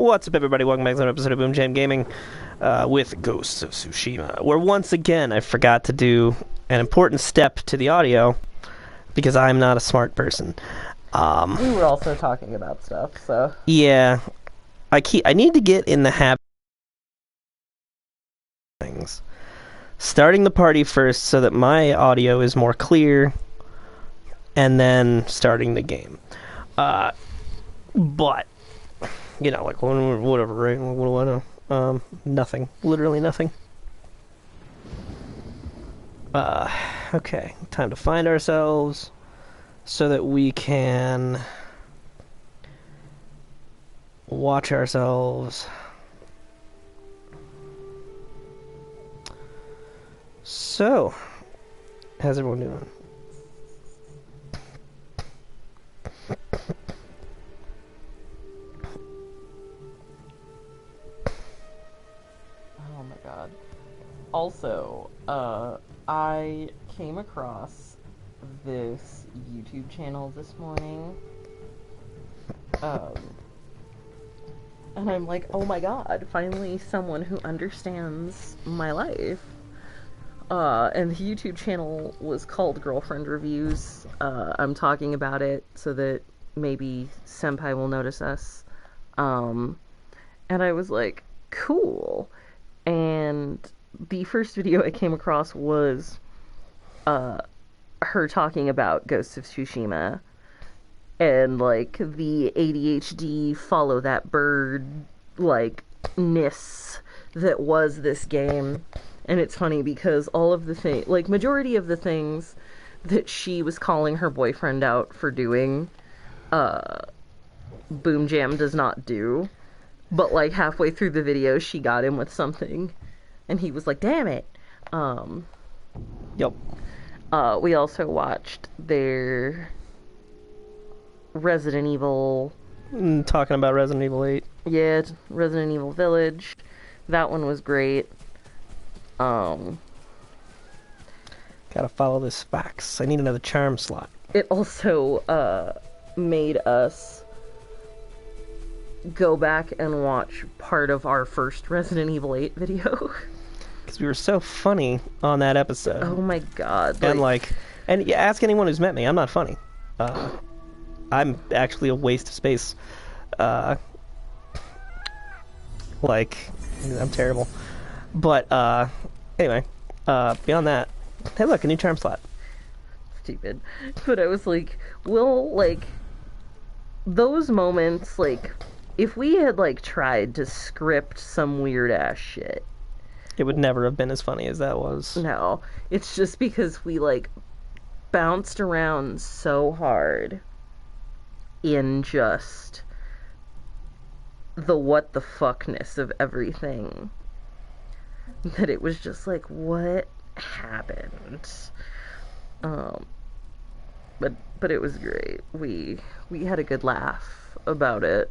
What's up, everybody? Welcome back to another episode of BoomJamGaming with Ghosts of Tsushima, where once again I forgot to do an important step to the audio because I'm not a smart person. We were also talking about stuff, so... Yeah, I need to get in the habit of things. Starting the party first so that my audio is more clear, and then starting the game. But... you know, like, whatever, right? What do I know? Nothing. Literally nothing. Okay. Time to find ourselves so that we can watch ourselves. So, how's everyone doing? Also, I came across this YouTube channel this morning, and I'm like, oh my god, finally someone who understands my life. And the YouTube channel was called Girlfriend Reviews. I'm talking about it so that maybe Senpai will notice us. And I was like, cool. And the first video I came across was her talking about Ghosts of Tsushima and like the ADHD follow that bird like ness that was this game. And it's funny because all of the things, like majority of the things that she was calling her boyfriend out for doing, Boom Jam does not do. But like halfway through the video she got him with something. And he was like, damn it. Yep. We also watched their Resident Evil... Talking about Resident Evil 8. Yeah, Resident Evil Village. That one was great. Gotta follow this fax. I need another charm slot. It also made us go back and watch part of our first Resident Evil 8 video. Because we were so funny on that episode. Oh my god. And you ask anyone who's met me, I'm not funny. I'm actually a waste of space. I'm terrible. But, anyway, beyond that, hey look, a new charm slot. Stupid. But I was like, well, like, those moments, like, if we had, like, tried to script some weird-ass shit, it would never have been as funny as that was. No. It's just because we, like, bounced around so hard in just the what the fuckness of everything that it was just like, what happened? But it was great. We had a good laugh about it.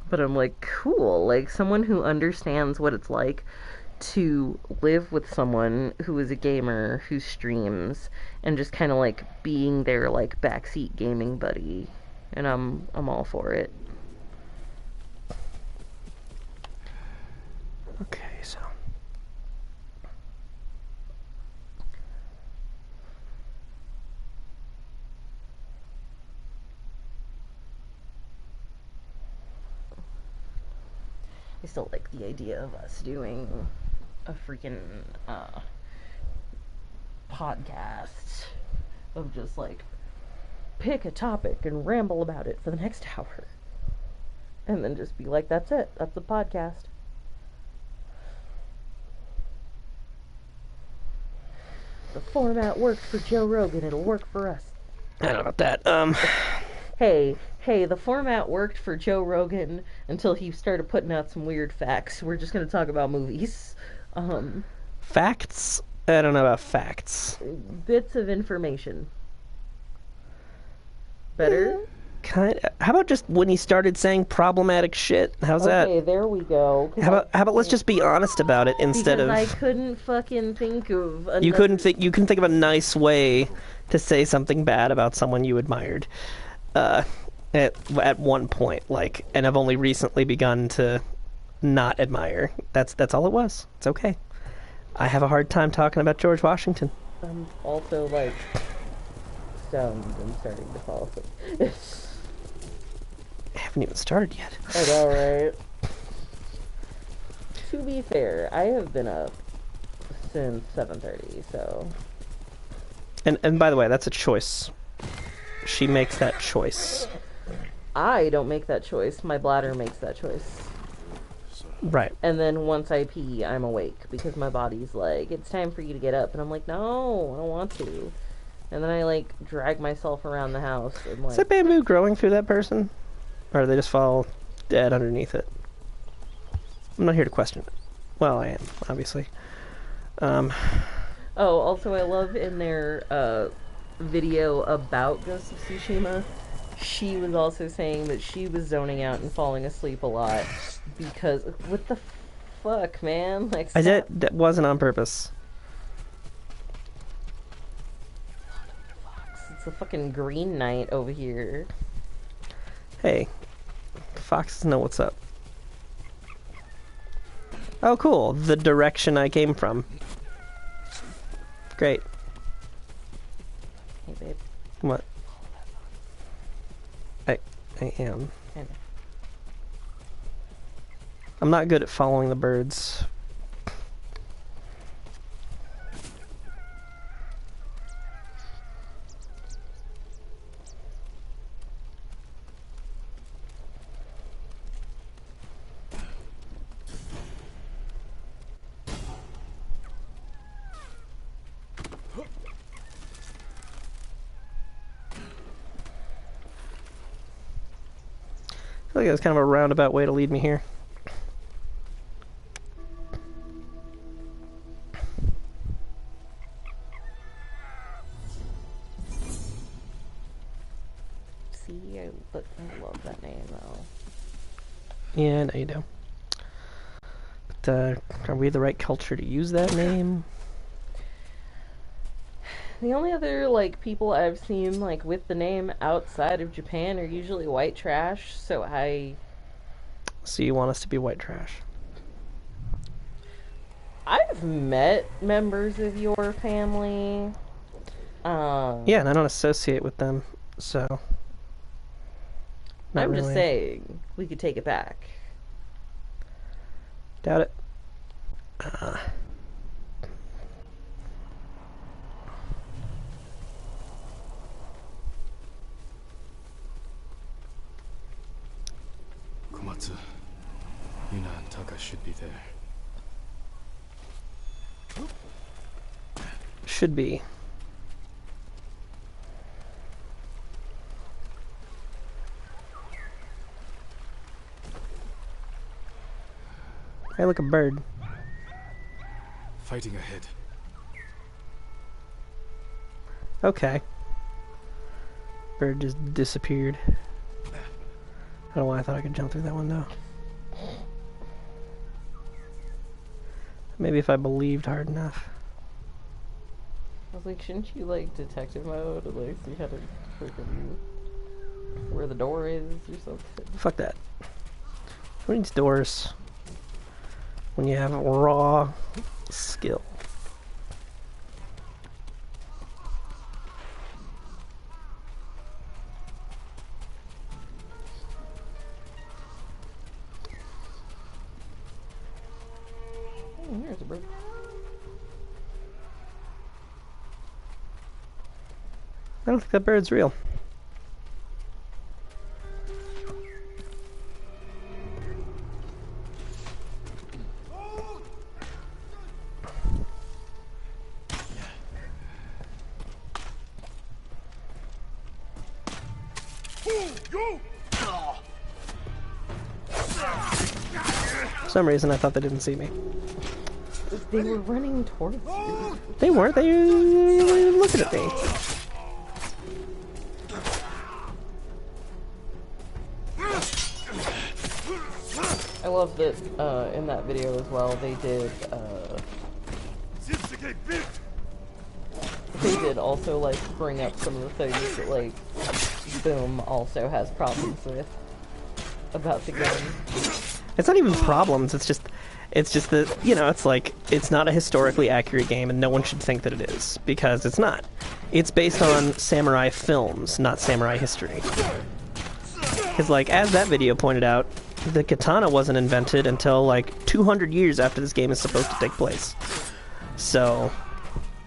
But I'm like, cool, like, someone who understands what it's like to live with someone who is a gamer, who streams, and just kind of, like, being their, like, backseat gaming buddy. And I'm all for it. Okay, so... I still like the idea of us doing a freaking podcast of just like pick a topic and ramble about it for the next hour. And then just be like, that's it. That's the podcast. The format worked for Joe Rogan. It'll work for us. I don't know about that. Hey, the format worked for Joe Rogan until he started putting out some weird facts. We're just going to talk about movies. Facts? I don't know about facts. Bits of information. Better? How about just when he started saying problematic shit? How's that? Okay, there we go. How about let's just be honest about it instead of... I couldn't fucking think of... You couldn't think of a nice way to say something bad about someone you admired. at one point, like, and I've only recently begun to not admire. That's all it was. It's okay. I have a hard time talking about George Washington. I'm also like stoned and starting to fall asleep. I haven't even started yet. I know, right? To be fair, I have been up since 7:30, so. And by the way, that's a choice. She makes that choice. I don't make that choice. My bladder makes that choice. Right. And then once I pee, I'm awake because my body's like, it's time for you to get up. And I'm like, no, I don't want to. And then I like drag myself around the house and like. Is that bamboo growing through that person? Or do they just fall dead underneath it? I'm not here to question it. Well, I am, obviously. Oh, also I love in their video about Ghost of Tsushima, she was also saying that she was zoning out and falling asleep a lot because what the fuck, man? Like, stop. That wasn't on purpose. It's a fucking green night over here. Hey, foxes know what's up. Oh, cool. The direction I came from. Great. Hey, babe. What? I am. Kinda. I'm not good at following the birds. I feel like it was kind of a roundabout way to lead me here. See, I love that name though. Yeah, I know you do. But, are we the right culture to use that name? The only other, like, people I've seen, like, with the name outside of Japan are usually white trash, so So you want us to be white trash? I've met members of your family. Yeah, and I don't associate with them, so... I'm really. just saying, we could take it back. Doubt it. Komatsu, Yuna and Taka should be there. Should be. Hey, look, a bird. Fighting ahead. Okay. Bird just disappeared. I don't know why I thought I could jump through that window. Maybe if I believed hard enough. I was like, shouldn't you, like, detective mode and, like, see how to freaking... where the door is or something? Fuck that. Who needs doors when you have raw skill? Oh, here's a bird. I don't think that bird's real. For some reason, I thought they didn't see me. They were running towards you. They weren't. They were looking at me. I love that in that video as well, they did also, like, bring up some of the things that, like, Boom also has problems with about the game. It's not even problems. It's just that, you know, it's like, it's not a historically accurate game, and no one should think that it is, because it's not. It's based on samurai films, not samurai history. Because, like, as that video pointed out, the katana wasn't invented until, like, 200 years after this game is supposed to take place. So,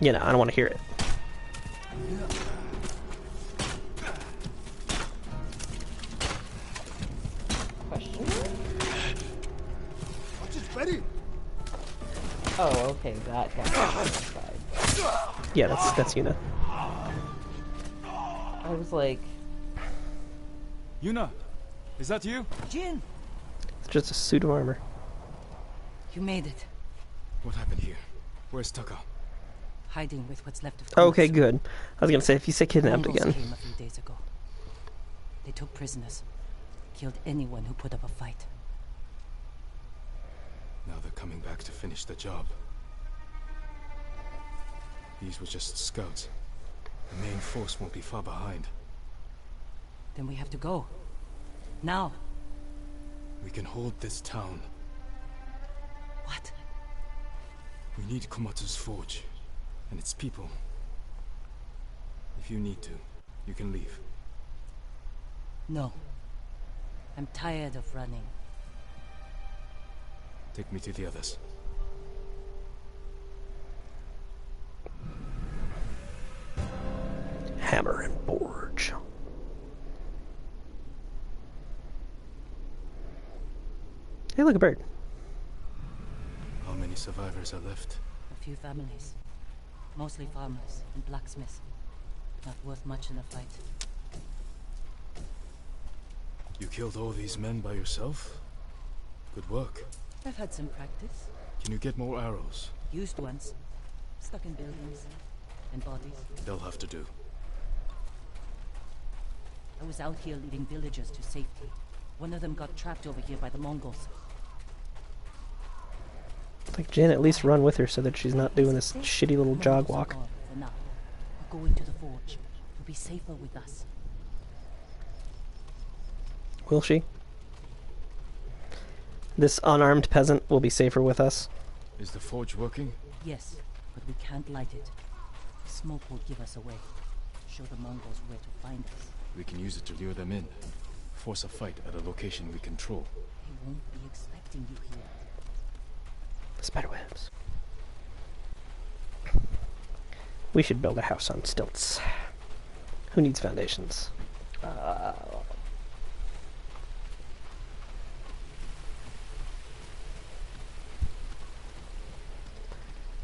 you know, I don't want to hear it. Oh, okay, that guy. Yeah, that's Yuna. I was like... Yuna, is that you? Jin! It's just a suit of armor. You made it. What happened here? Where's Taka? Hiding with what's left of Okay, Komatsu. good. I was gonna say, if you say kidnapped Mongols again. came a few days ago. They took prisoners. Killed anyone who put up a fight. Now they're coming back to finish the job. These were just scouts. The main force won't be far behind. Then we have to go. Now. We can hold this town. What? We need Komatsu's forge and its people. If you need to, you can leave. No. I'm tired of running. Take me to the others. Hammer and forge. Hey, look, a bird. How many survivors are left? A few families. Mostly farmers and blacksmiths. Not worth much in a fight. You killed all these men by yourself? Good work. I've had some practice. Can you get more arrows? Used ones. Stuck in buildings. And bodies. They'll have to do. I was out here leading villagers to safety. One of them got trapped over here by the Mongols. Like, Jen, at least run with her so that she's not doing this shitty little jog Mongols are walk. gone for now. We're going to the forge. You'll be safer with us. Will she? This unarmed peasant will be safer with us. Is the forge working? Yes, but we can't light it. The smoke will give us away. Show the Mongols where to find us. We can use it to lure them in. Force a fight at a location we control. They won't be expecting you here. Spiderwebs. We should build a house on stilts. Who needs foundations?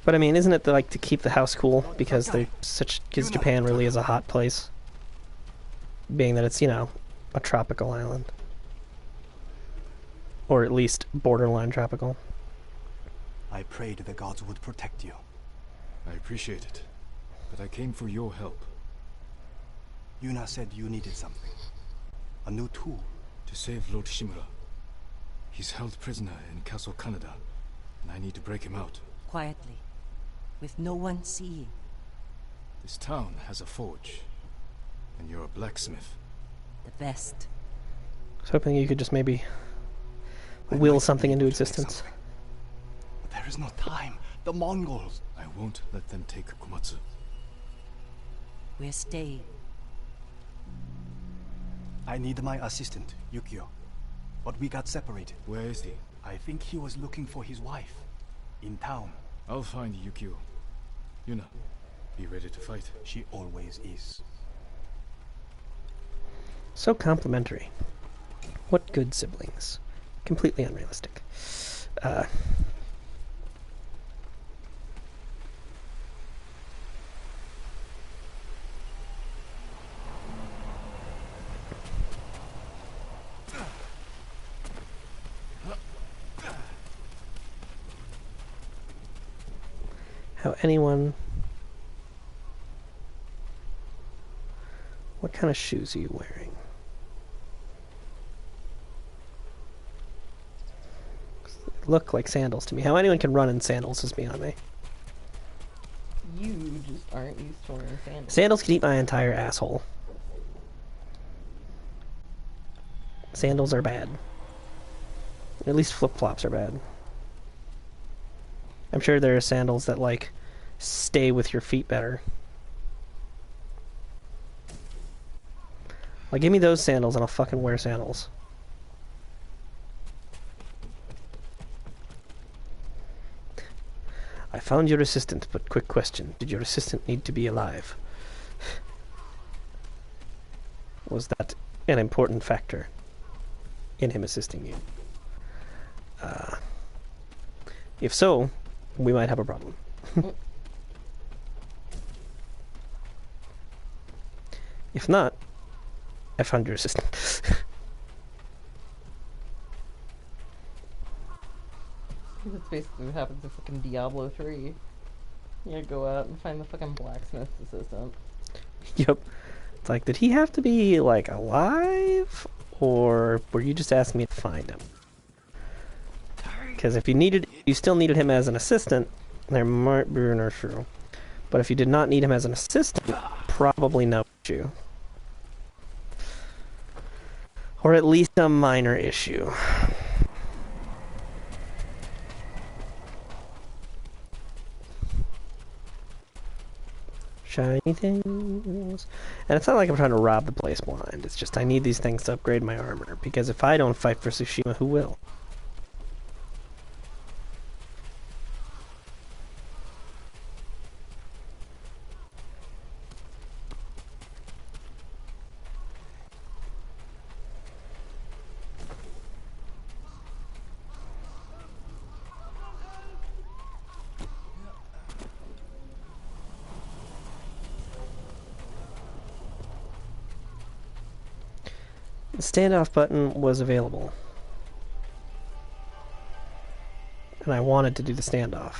But I mean, isn't it like to keep the house cool because because Japan really is a hot place, being that it's, you know, a tropical island, or at least borderline tropical. I prayed the gods would protect you. I appreciate it, but I came for your help. Yuna said you needed something. A new tool. To save Lord Shimura. He's held prisoner in Castle Kaneda, and I need to break him out. Quietly. With no one seeing. This town has a forge, and you're a blacksmith. The best. I was hoping you could just maybe I will might something need into to make existence. something. But there is no time. The Mongols. I won't let them take Komatsu. We're staying. I need my assistant, Yukio. But we got separated. Where is he? I think he was looking for his wife. In town. I'll find Yukio. Yuna, be ready to fight. She always is. So complimentary. What good siblings. Completely unrealistic. How anyone... What kind of shoes are you wearing? Look like sandals to me. How anyone can run in sandals is beyond me. You just aren't used to wearing sandals. Sandals can eat my entire asshole. Sandals are bad. At least flip-flops are bad. I'm sure there are sandals that, like, stay with your feet better. Like, give me those sandals and I'll fucking wear sandals. I found your assistant, but quick question. Did your assistant need to be alive? Was that an important factor in him assisting you? If so, we might have a problem. If not, I found your assistant. That's basically what happens in fucking Diablo 3. You go out and find the fucking blacksmith's assistant. Yep. It's like, did he have to be, like, alive? Or were you just asking me to find him? Because if you still needed him as an assistant, there might be an issue. But if you did not need him as an assistant, probably no issue. Or at least a minor issue. Shiny things. And it's not like I'm trying to rob the place blind. It's just I need these things to upgrade my armor. Because if I don't fight for Tsushima, who will? The standoff button was available. And I wanted to do the standoff.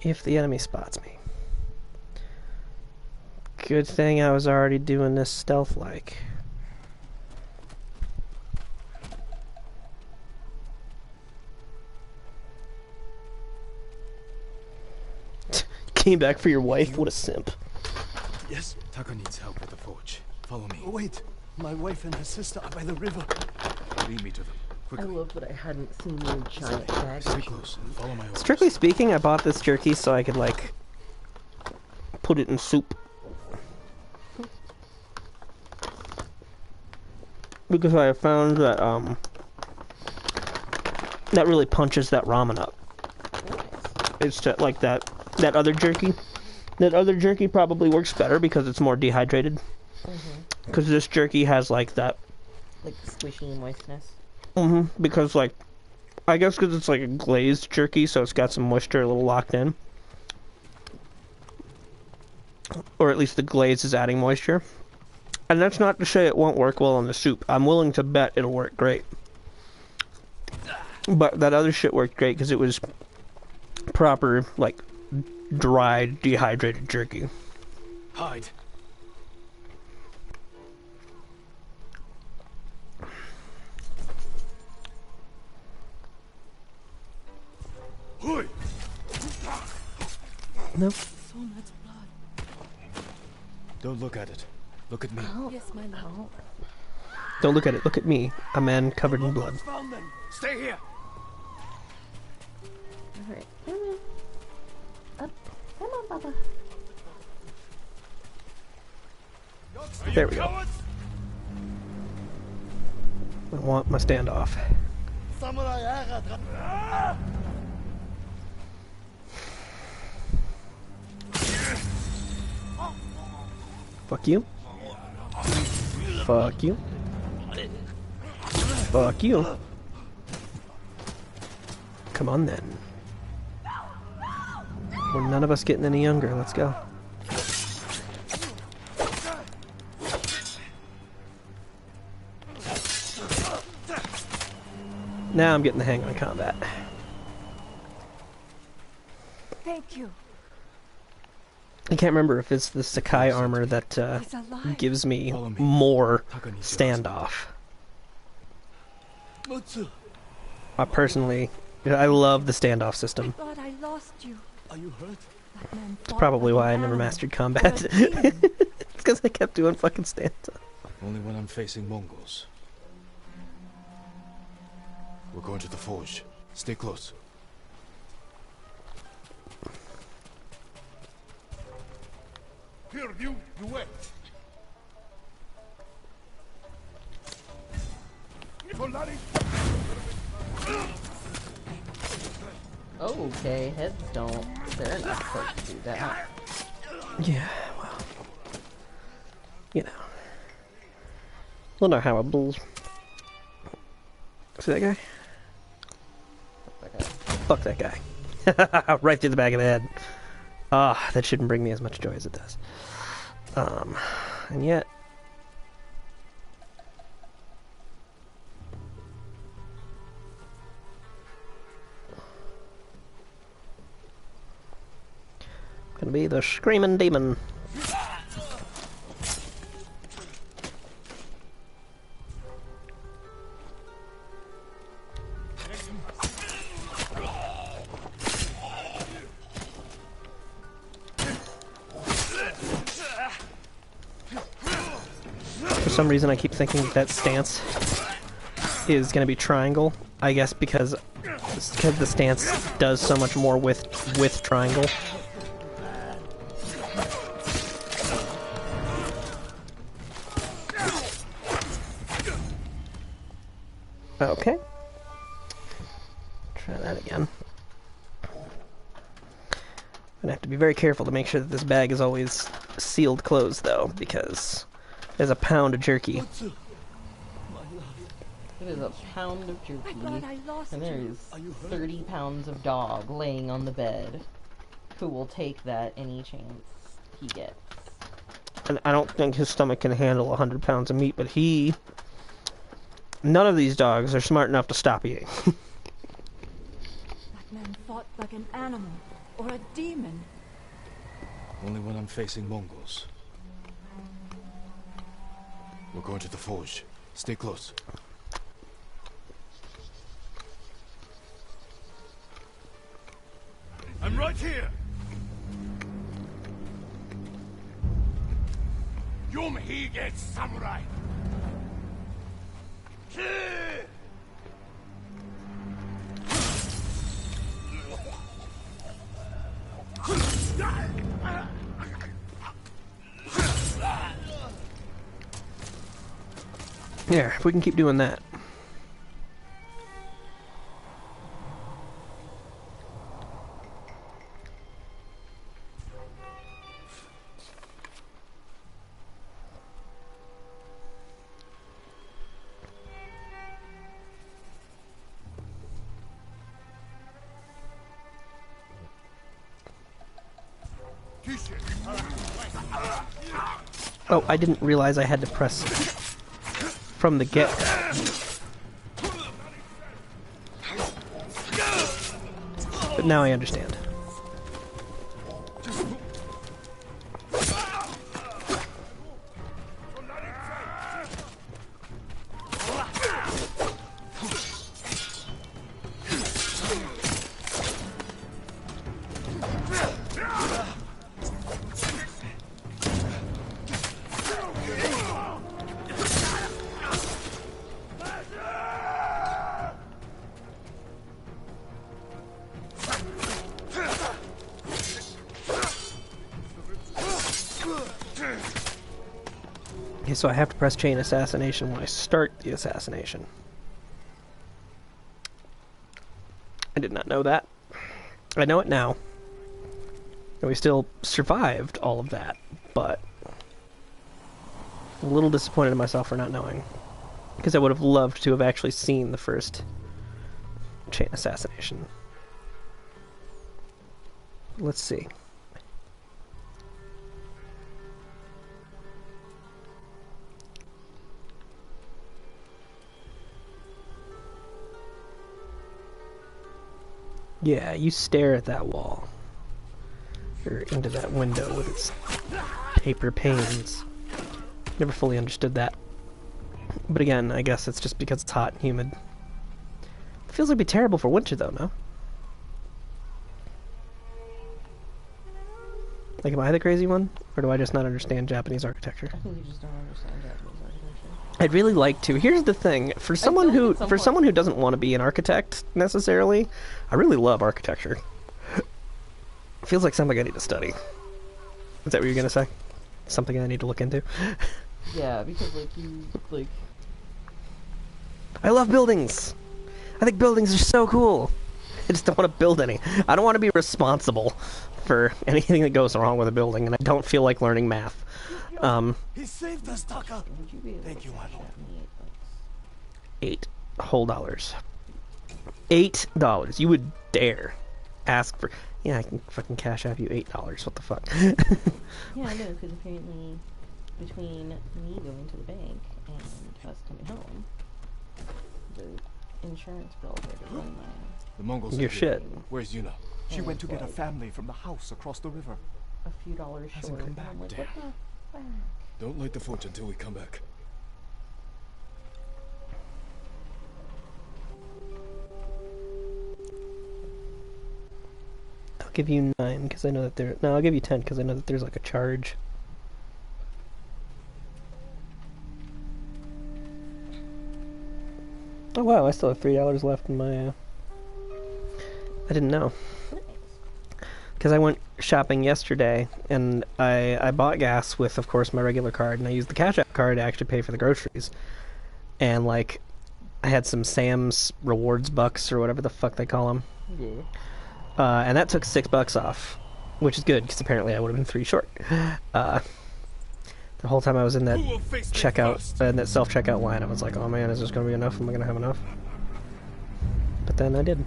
If the enemy spots me. Good thing I was already doing this stealth-like. Came back for your wife? What a simp. Yes? Taka needs help with the forge. Follow me. Oh, wait. My wife and her sister are by the river. Lead me to them. I Quickly. love that I hadn't seen your giant bag. Stay close and follow my orders. Strictly speaking, I bought this jerky so I could, like, put it in soup. Because I found that, that really punches that ramen up. It's just like that other jerky. That other jerky probably works better because it's more dehydrated. Because this jerky has, like, that... Like squishy moistness. Because, like, I guess because it's like a glazed jerky, so it's got some moisture a little locked in. Or at least the glaze is adding moisture. And that's not to say it won't work well in the soup. I'm willing to bet it'll work great. But that other shit worked great because it was proper, like, dried, dehydrated jerky. Hide. No. So much blood. Don't look at it. Look at me. Yes, my lord. Don't look at it. Look at me. A man covered in blood. Found them. Stay here. Alright. Up. Come on, Papa. There we go. I want my standoff. Fuck you. Fuck you. Fuck you. Come on then. We're none of us getting any younger. Let's go. Now I'm getting the hang on combat. Thank you. I can't remember if it's the Sakai armor that He's alive. gives me Follow me. more Taka needs standoff. Mutsu, I personally, I love the standoff I system. thought I lost you. are you hurt? That man It's fought probably like why I an never animal mastered or combat. a demon. It's because I kept doing fucking standoff. Only when I'm facing Mongols. We're going to the forge. Stay close. Here, you wait. Okay, heads don't. They're not supposed to do that. Yeah, well, you know. We'll know how it bulls. See that guy? Okay. Fuck that guy. Right through the back of the head. Ah, that shouldn't bring me as much joy as it does. And yet... Gonna be the Screaming Demon. For some reason I keep thinking that stance is gonna be triangle. I guess because the stance does so much more with triangle. Okay. Try that again. I'm gonna have to be very careful to make sure that this bag is always sealed closed, though, because there's a pound of jerky. It is a pound of jerky. I thought I lost And you. there's 30 pounds of dog laying on the bed who will take that any chance he gets. And I don't think his stomach can handle 100 pounds of meat, but none of these dogs are smart enough to stop eating. That man fought like an animal or a demon. Only when I'm facing Mongols. We're going to the forge. Stay close. I'm right here. Yum he gets samurai. There, if we can keep doing that. Oh, I didn't realize I had to press from the get-go. But now I understand. Okay, so I have to press chain assassination when I start the assassination. I did not know that. I know it now. And we still survived all of that, but I'm a little disappointed in myself for not knowing. Because I would have loved to have actually seen the first chain assassination. Let's see. Yeah, you stare at that wall. Or into that window with its paper panes. Never fully understood that. But again, I guess it's just because it's hot and humid. It feels like it'd be terrible for winter though, no? Like, am I the crazy one? Or do I just not understand Japanese architecture? I think you just don't understand Japanese architecture. I'd really like to. Here's the thing: for someone who doesn't want to be an architect necessarily, I really love architecture. It feels like something I need to study. Is that what you're gonna say? Something I need to look into? Yeah, because like I love buildings. I think buildings are so cool. I just don't want to build any. I don't want to be responsible for anything that goes wrong with a building, and I don't feel like learning math. He saved us, Taka. would you be able Thank to you, my lord. me, $8 whole dollars. $8. You would dare ask for? Yeah, I can fucking cash out you $8. What the fuck? Yeah, I know, because apparently between me going to the bank and us coming home, the insurance bill had to run The Mongols Your are here. shit. Where's Yuna? She went to get a like family from the house across the river. a few dollars Hasn't short. come And back. I'm like, Damn. what the fuck? Don't light the forge until we come back. I'll give you 9 because I know that there. No, I'll give you 10 because I know that there's like a charge. Oh wow, I still have $3 left in my. I didn't know. Because I went shopping yesterday and I bought gas with, of course, my regular card, and I used the Cash App card to actually pay for the groceries. And like, I had some Sam's Rewards bucks or whatever the fuck they call them. Yeah. And that took $6 off, which is good because apparently I would have been 3 short. The whole time I was in that checkout, in that self-checkout line, I was like, "Oh man, is this gonna be enough? Am I gonna have enough?" But then I did.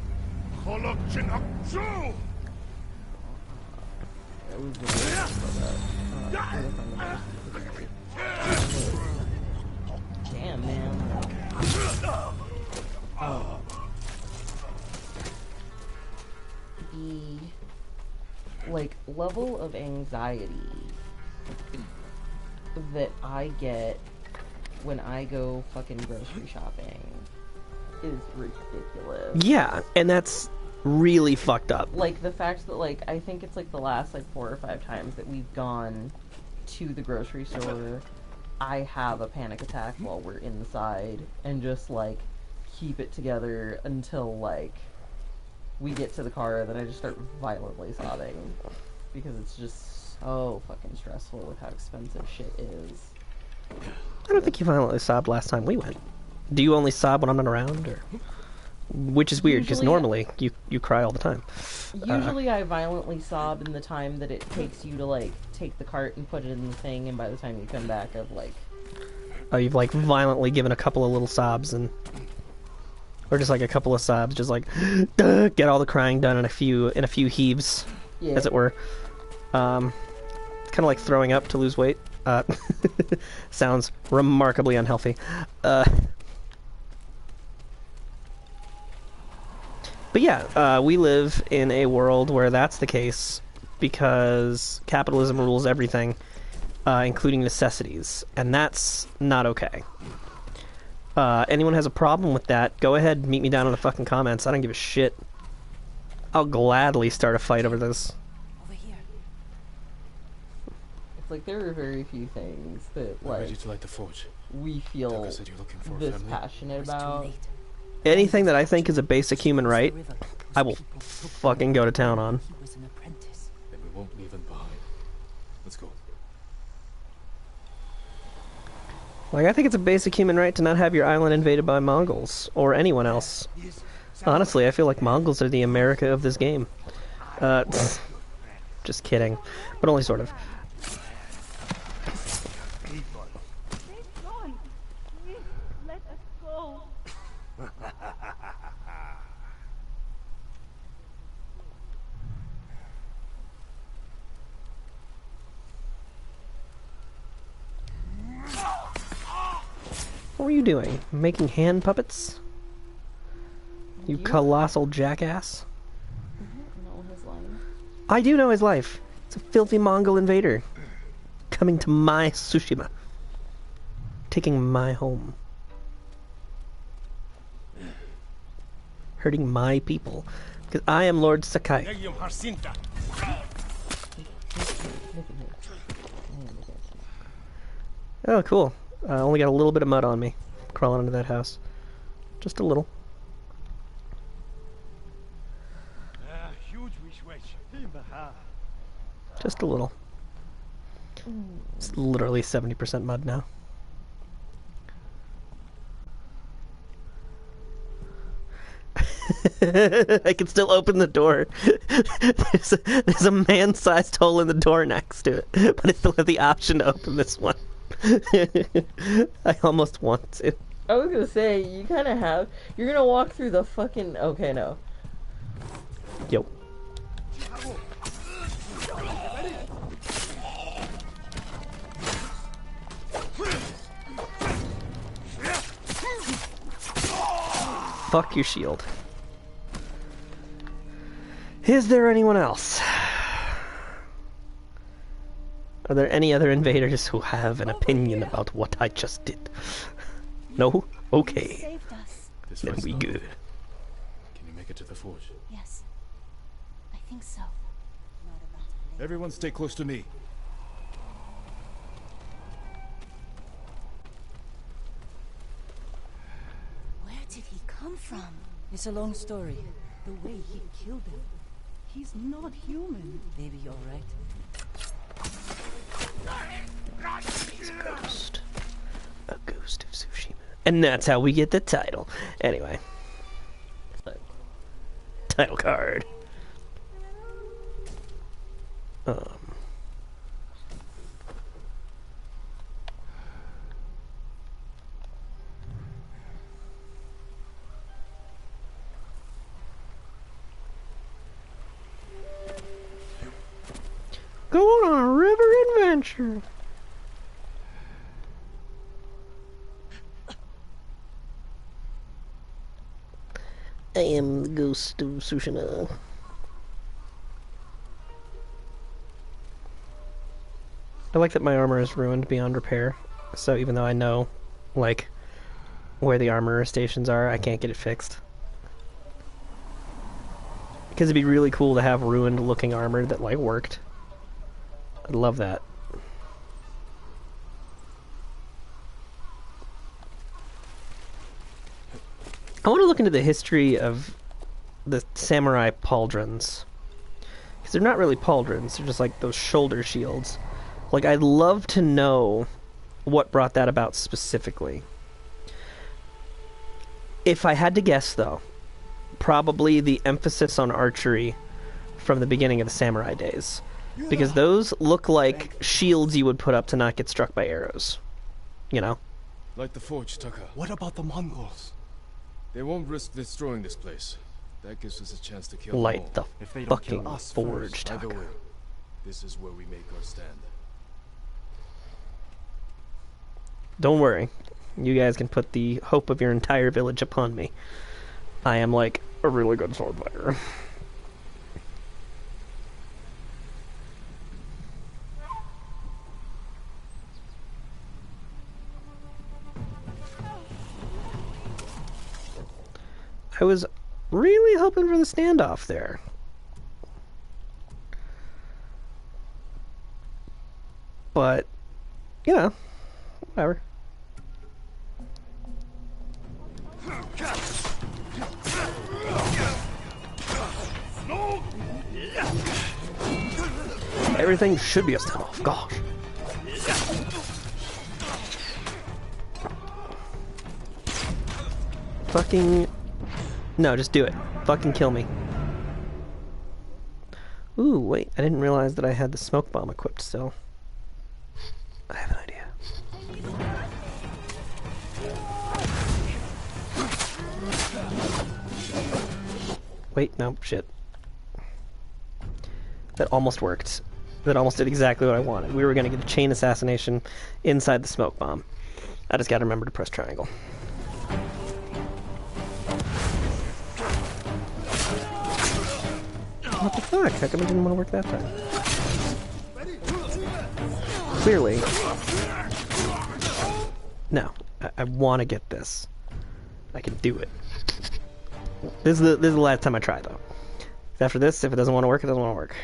Damn, man. The like level of anxiety that I get when I go fucking grocery shopping is ridiculous. Yeah, and that's really fucked up. Like the fact that like I think it's like the last like 4 or 5 times that we've gone to the grocery store, I have a panic attack while we're inside and just like keep it together until like we get to the car, then I just start violently sobbing because it's just so fucking stressful with how expensive shit is. I don't think you violently sobbed last time we went. Do you only sob when I'm not around, or? Which is weird because Usually- normally you cry all the time. Usually I violently sob in the time that it takes you to like take the cart and put it in the thing, and by the time you come back I've like Oh, you've like violently given a couple of little sobs and. Or just like a couple of sobs, just like duh, get all the crying done in a few heaves, yeah. as it were. Kind of like throwing up to lose weight. Sounds remarkably unhealthy. But yeah, we live in a world where that's the case because capitalism rules everything, including necessities, and that's not okay. Anyone has a problem with that, go ahead and meet me down in the fucking comments. I don't give a shit. I'll gladly start a fight over this. Over here. It's like there are very few things that I'm like ready to light the forge. we feel Taka said you're looking for a this family. passionate It's too about. late. Anything that I think is a basic human right, The river whose I will people took fucking go to town on. He was an apprentice. Then we won't leave him behind. Let's go. Like, I think it's a basic human right to not have your island invaded by Mongols, or anyone else. Honestly, I feel like Mongols are the America of this game. Just kidding. But only sort of. Please, gone. Please, let us go. What were you doing? Making hand puppets? You colossal jackass? I do know his life. It's a filthy Mongol invader. Coming to my Tsushima. Taking my home. Hurting my people. Because I am Lord Sakai. Oh, cool. I only got a little bit of mud on me. Crawling into that house. Just a little. Just a little. It's literally 70% mud now. I can still open the door. There's a man-sized hole in the door next to it, but I still have the option to open this one. I almost want to. I was gonna say, you kind of have. You're gonna walk through the fucking. Okay, no. Yo. Fuck your shield. Is there anyone else? Are there any other invaders who have an opinion about what I just did? No? Okay. Then we good. Can you make it to the forge? Yes. I think so. Everyone stay close to me. Where did he come from? It's a long story. The way he killed them. He's not human. Maybe you're right. He's a ghost. A ghost of Tsushima. And that's how we get the title. Anyway. Title card. Going on a river adventure. I am the ghost of Tsushima. I like that my armor is ruined beyond repair. So even though I know, like, where the armor stations are, I can't get it fixed. Because it'd be really cool to have ruined looking armor that, like, worked. I'd love that. I want to look into the history of the samurai pauldrons. Because they're not really pauldrons, they're just like those shoulder shields. Like, I'd love to know what brought that about specifically. If I had to guess, though, probably the emphasis on archery from the beginning of the samurai days. Because those look like shields you would put up to not get struck by arrows. You know? Light the forge, Taka. What about the Mongols? They won't risk destroying this place. That gives us a chance to kill Light them the all. If they don't fucking kill us forge, first, Either Taka. way, this is where we make our stand. Don't worry. You guys can put the hope of your entire village upon me. I am, like, a really good sword fighter. I was really hoping for the standoff there. But, you know, whatever. Everything should be a standoff, gosh. Fucking... No, just do it. Fucking kill me. Ooh, wait. I didn't realize that I had the smoke bomb equipped still. I have an idea. Wait, no, shit. That almost worked. That almost did exactly what I wanted. We were going to get a chain assassination inside the smoke bomb. I just got to remember to press triangle. What the fuck? How come it didn't want to work that time? Clearly. No. I want to get this. I can do it. This is the last time I try, though. After this, if it doesn't want to work, it doesn't want to work.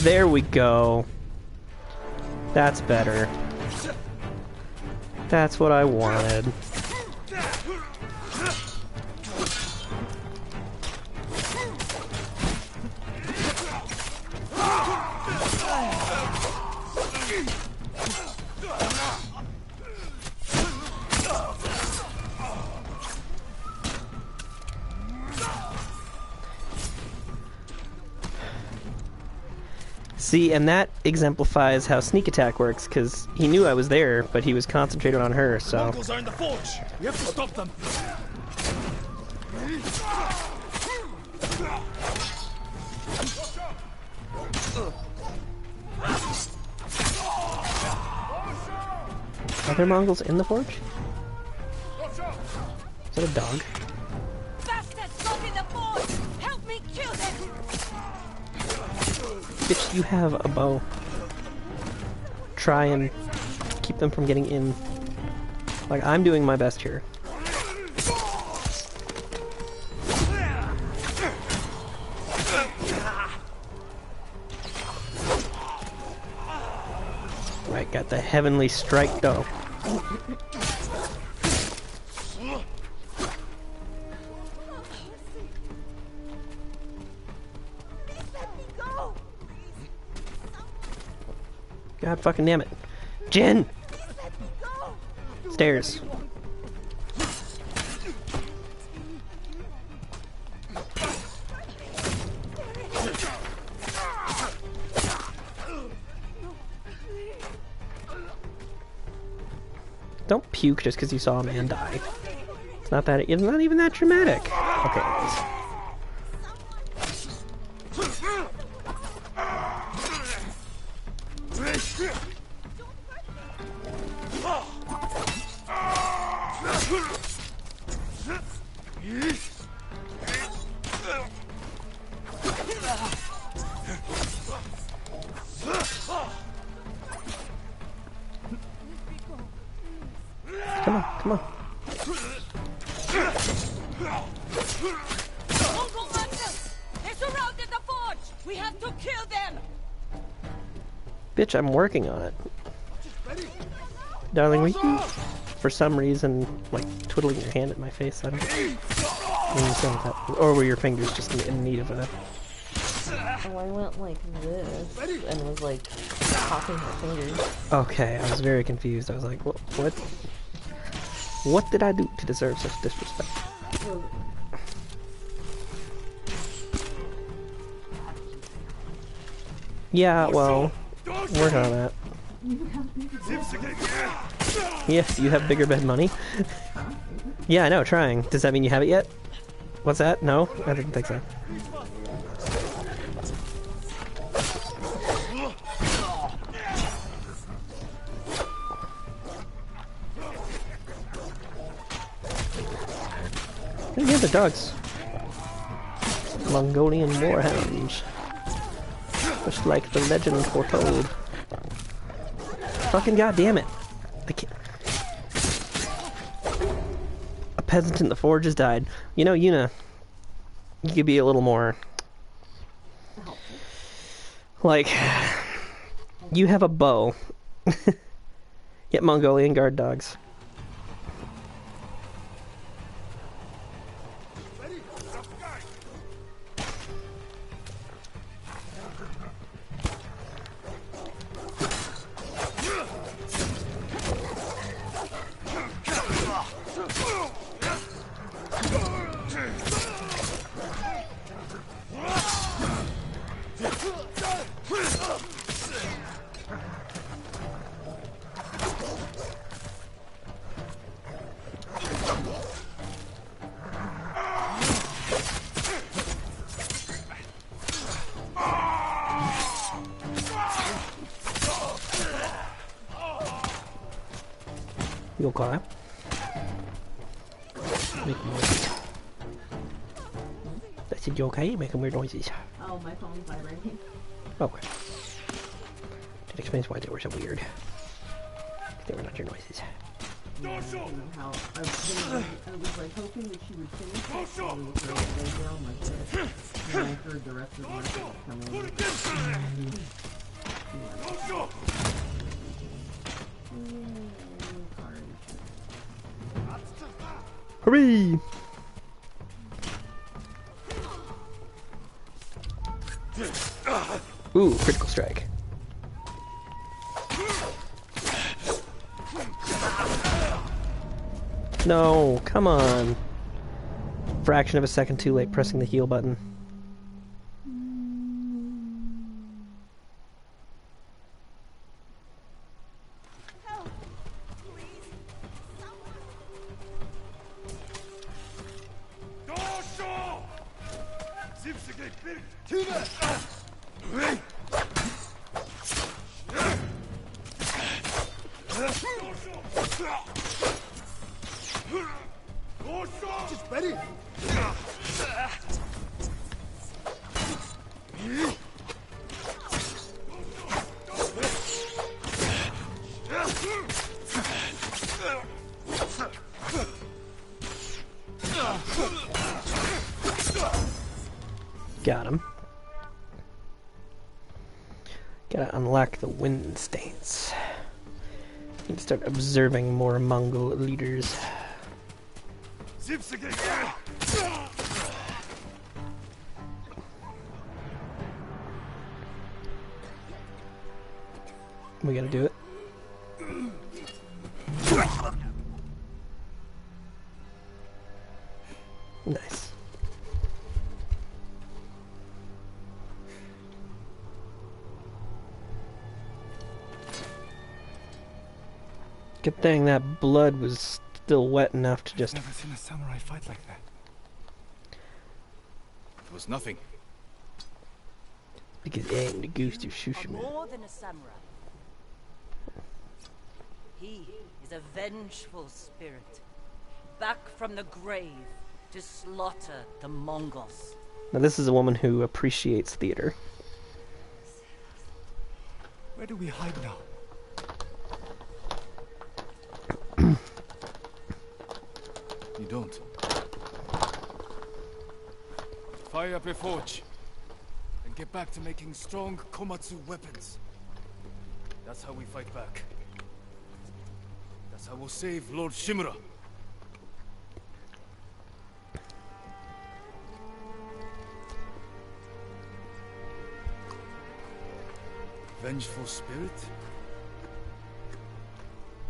There we go. That's better. That's what I wanted. See, and that exemplifies how sneak attack works, because he knew I was there, but he was concentrated on her, so... Mongols are in the forge! We have to stop them! Are there Mongols in the forge? Is that a dog? Bastards got in the forge! Help me kill them! Bitch, you have a bow. Try and keep them from getting in. Like, I'm doing my best here. Right, got the heavenly strike though. God fucking damn it. Jin! Stairs. Don't puke just because you saw a man die. It's not that. It's not even that dramatic. Okay, anyways. Come on, come on. Mongol hunters! They surrounded the forge! We have to kill them! Bitch, I'm working on it. Darling, will you, for some reason, like, twiddling your hand at my face? I don't understand what that... Or were your fingers just in need of a... Oh, I went like this and was like popping my fingers. Okay, I was very confused. I was like, what? What did I do to deserve such disrespect? Yeah, well, working on that. Yes, you have bigger bed money. Yeah, I know, trying. Does that mean you have it yet? What's that? No? I didn't think so. Yeah, the dogs. Mongolian warhounds. Just like the legend foretold. Fucking goddamn it. A peasant in the forge has died. You know, Yuna, you could be a little more... Like, you have a bow. Yet Mongolian guard dogs. You okay? Making noises. I said, you okay? You're making weird noises. Oh, my phone's vibrating. Okay. That explains why they were so weird. They were not your noises. Yeah, I was like hoping that she would finish it for the background like this. And I heard the rest of the message come in. Hurry! Ooh, critical strike. No, come on. Fraction of a second too late pressing the heal button. Got him. Gotta unlock the wind stains. Need to start observing more Mongol leaders. We gotta do it. Nice. Good thing that blood was still wet enough to just... I've never seen a samurai fight like that. It was nothing. Because aim the goose to Tsushima. More than a samurai. He is a vengeful spirit, back from the grave to slaughter the Mongols. Now this is a woman who appreciates theater. Where do we hide now? You don't. Fire up a forge. And get back to making strong Komatsu weapons. That's how we fight back. That's how we'll save Lord Shimura. Vengeful spirit?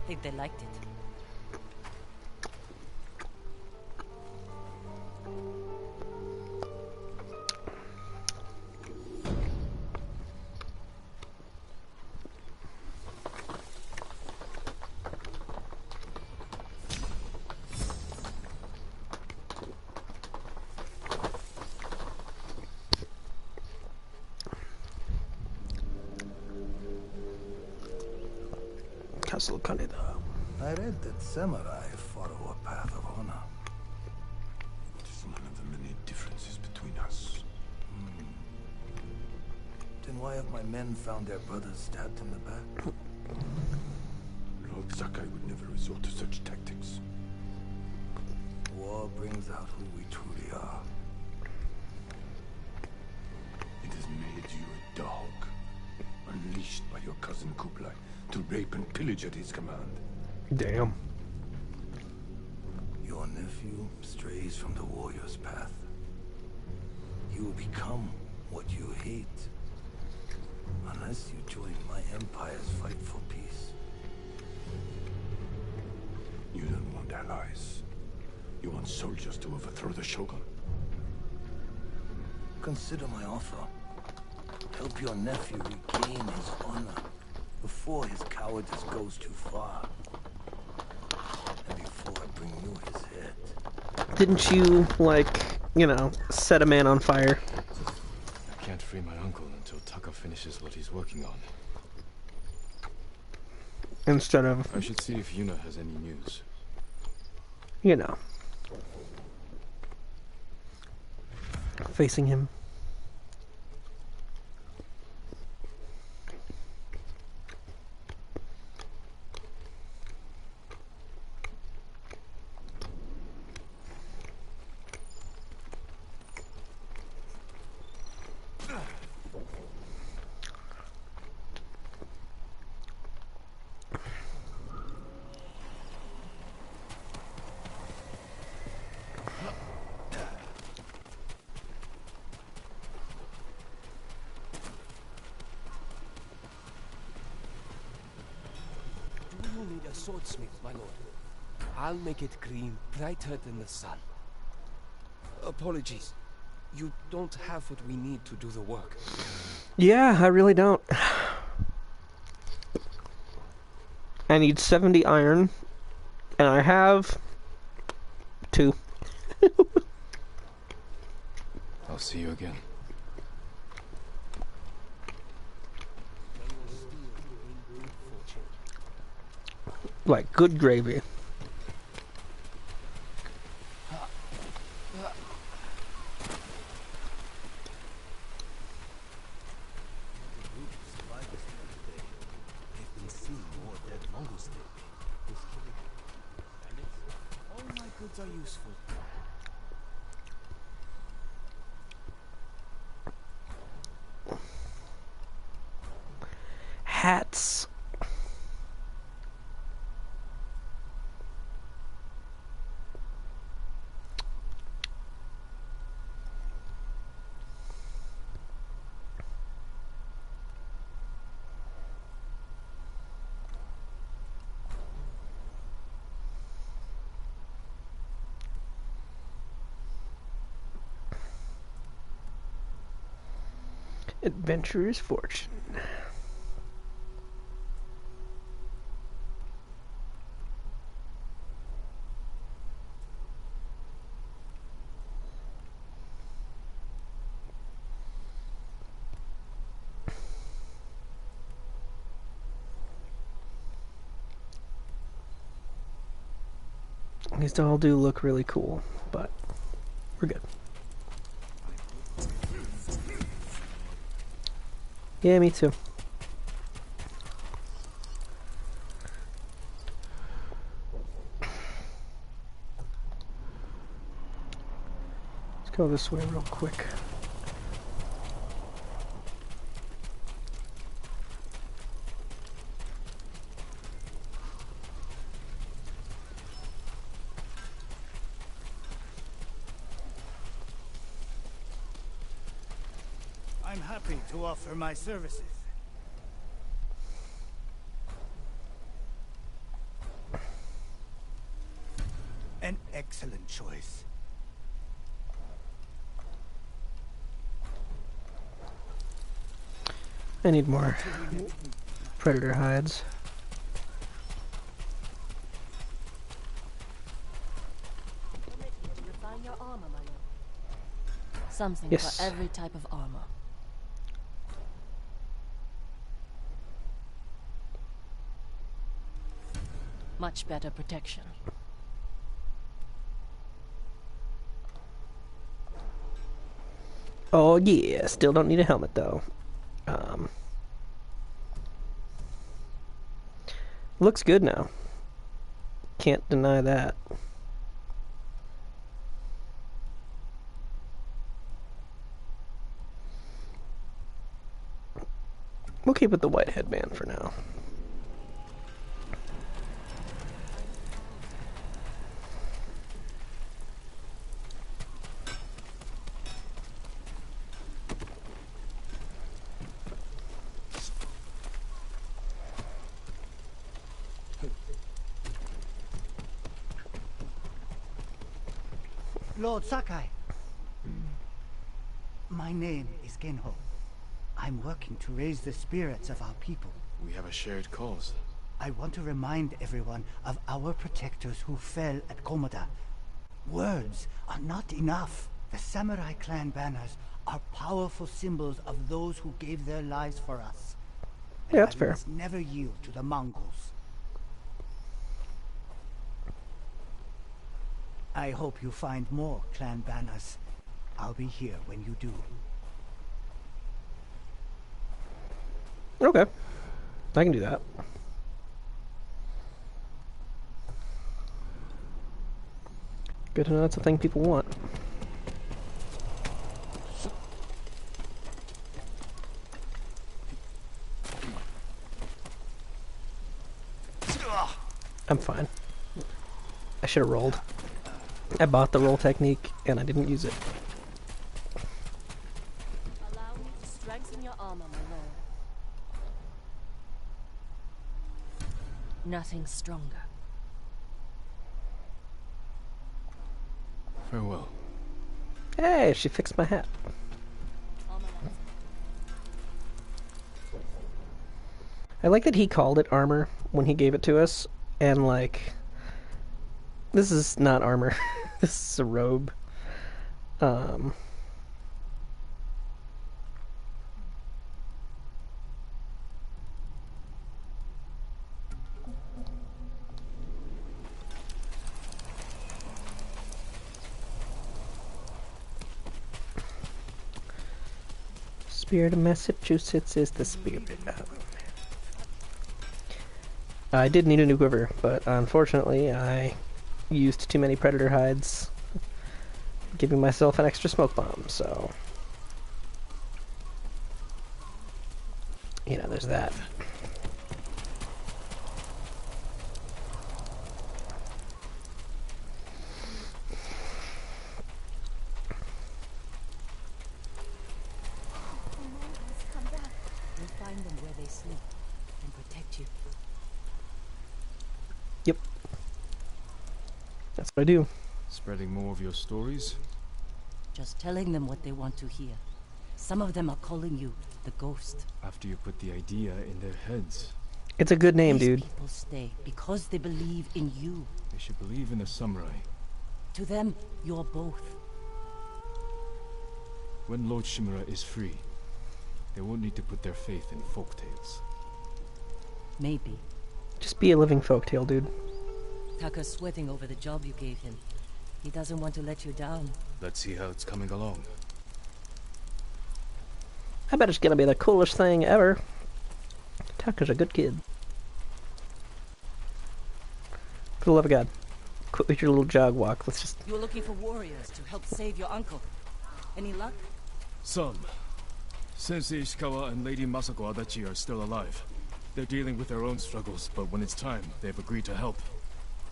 I think they liked it. Castle Kaneda. I read that samurai follow a path of honor. It is one of the many differences between us. Then why have my men found their brothers stabbed in the back? Lord Sakai would never resort to such tactics. War brings out who we truly are. It has made you a dog, unleashed by your cousin Kublai to rape and pillage at his command. Damn. Your nephew strays from the warrior's path. You will become what you hate. Unless you join my empire's fight for peace. You don't want allies. You want soldiers to overthrow the Shogun. Consider my offer. Help your nephew regain his honor before his cowardice goes too far. And before I bring you his head. Didn't you, like, you know, set a man on fire? I can't free my uncle until Taka finishes what he's working on. instead of, I should see if Yuna has any news. you know, facing him. Do you need a swordsmith, my lord? I'll make it green, brighter than the sun. Apologies. You don't have what we need to do the work. Yeah, I really don't. I need 70 iron, and I have 2. I'll see you again. May your steel bring good fortune. Like good gravy. They've been seeing more dead Mongols lately. This killing bandits. All my goods are useful. Hats. Adventurer's Fortune. These all do look really cool, but we're good. Yeah, me too. Let's go this way real quick. I'm happy to offer my services. An excellent choice. I need more predator hides. Refine your armor, my lord. Something Yes. for every type of armor. Much better protection. Oh yeah, still don't need a helmet though. Looks good now. Can't deny that. We'll keep it the white headband for now. Lord Sakai. My name is Genho. I'm working to raise the spirits of our people. We have a shared cause. I want to remind everyone of our protectors who fell at Komoda. Words are not enough. The samurai clan banners are powerful symbols of those who gave their lives for us. Yeah, that's And fair. we must never yield to the Mongols. I hope you find more clan banners. I'll be here when you do. Okay. I can do that. Good to know that's a thing people want. I'm fine. I should have rolled. I bought the roll technique and I didn't use it. Allow me to strengthen your armor, my lord. Nothing stronger. Farewell. Hey, she fixed my hat. I like that he called it armor when he gave it to us, and like, this is not armor. This is a robe. Spirit of Massachusetts is the spirit of... I did need a new quiver, but unfortunately I used too many predator hides, giving myself an extra smoke bomb, so... You know, there's that. We'll find them where they sleep and protect you. Yep. That's what I do. Spreading more of your stories? Just telling them what they want to hear. Some of them are calling you the ghost. After you put the idea in their heads. It's a good name, These dude. people stay because they believe in you. They should believe in the samurai. To them, you're both. When Lord Shimura is free, they won't need to put their faith in folktales. Maybe. Just be a living folktale, dude. Taka's sweating over the job you gave him. He doesn't want to let you down. Let's see how it's coming along. I bet it's gonna be the coolest thing ever. Tucker's a good kid. For the love of God. Quit with your little jog walk. Let's just... You're looking for warriors to help save your uncle. Any luck? Some. Sensei Ishikawa and Lady Masako Adachi are still alive. They're dealing with their own struggles, but when it's time, they've agreed to help.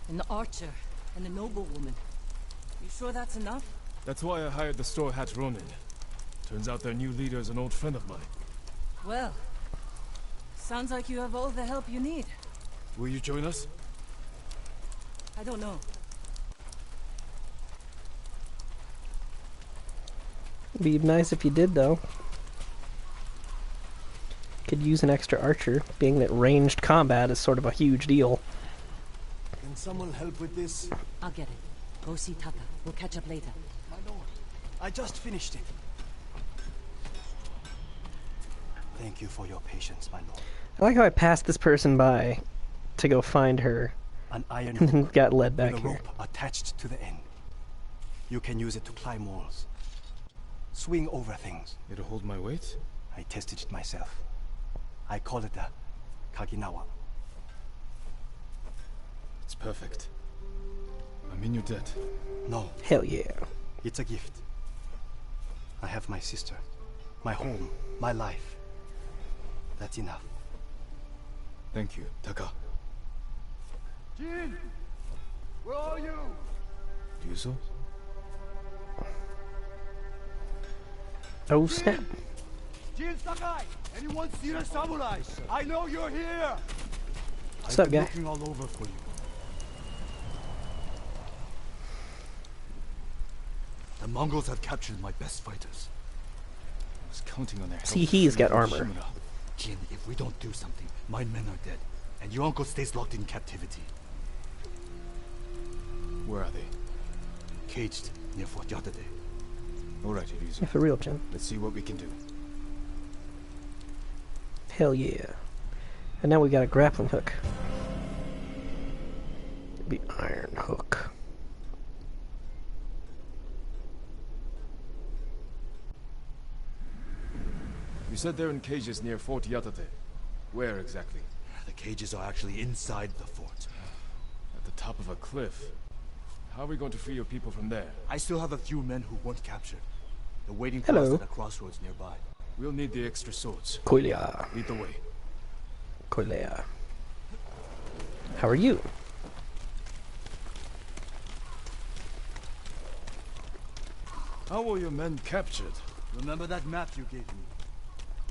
And the archer, and the noblewoman. You sure that's enough? That's why I hired the Straw Hat Ronin. Turns out their new leader is an old friend of mine. Well, sounds like you have all the help you need. Will you join us? I don't know. It'd be nice if you did, though. Could use an extra archer, being that ranged combat is sort of a huge deal. Can someone help with this? I'll get it. Go see Taka. We'll catch up later. My lord, I just finished it. Thank you for your patience, my lord. I like how I passed this person by to go find her, An iron and then hook got led back with a here. rope attached to the end. You can use it to climb walls. Swing over things. It'll hold my weight? I tested it myself. I call it a Kaginawa. It's perfect. I'm in your debt. No, Hell yeah. it's a gift. I have my sister, my home, my life. That's enough. Thank you, Taka. Jin! Where are you? Ryuzo? Oh snap. Jin Sakai! Anyone see the samurai? I know you're here! What's up, guy? Looking all over for you. The Mongols have captured my best fighters. I was counting on their help. See, he's got from armor. Shimura. Jin, if we don't do something, my men are dead, and your uncle stays locked in captivity. Where are they? Caged near Fort Yatade. Alright, Ryuzo. Yeah, for real, Jim. Let's see what we can do. Hell yeah. And now we got a grappling hook. The iron hook. You said they're in cages near Fort Yatate. Where exactly? The cages are actually inside the fort. At the top of a cliff. How are we going to free your people from there? I still have a few men who weren't captured. They're waiting for Hello. us at a crossroads nearby. We'll need the extra swords. Koilia. Lead the way. Koilia. How are you? How were your men captured? Remember that map you gave me?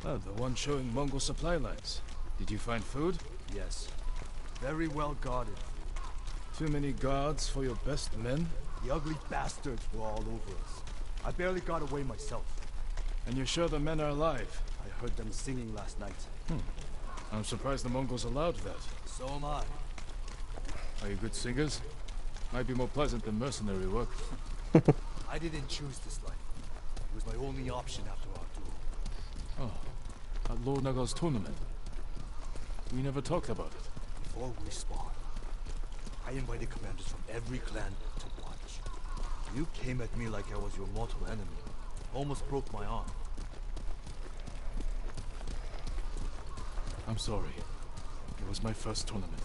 Oh, the one showing Mongol supply lines. Did you find food? Yes. Very well guarded. Too many guards for your best men? The ugly bastards were all over us. I barely got away myself. And you're sure the men are alive? I heard them singing last night. I'm surprised the Mongols allowed that. So am I. Are you good singers? Might be more pleasant than mercenary work. I didn't choose this life. It was my only option after our duel. Oh, at Lord Naga's tournament. We never talked about it. Before we spawned, I invited commanders from every clan to watch. You came at me like I was your mortal enemy. Almost broke my arm. I'm sorry. It was my first tournament.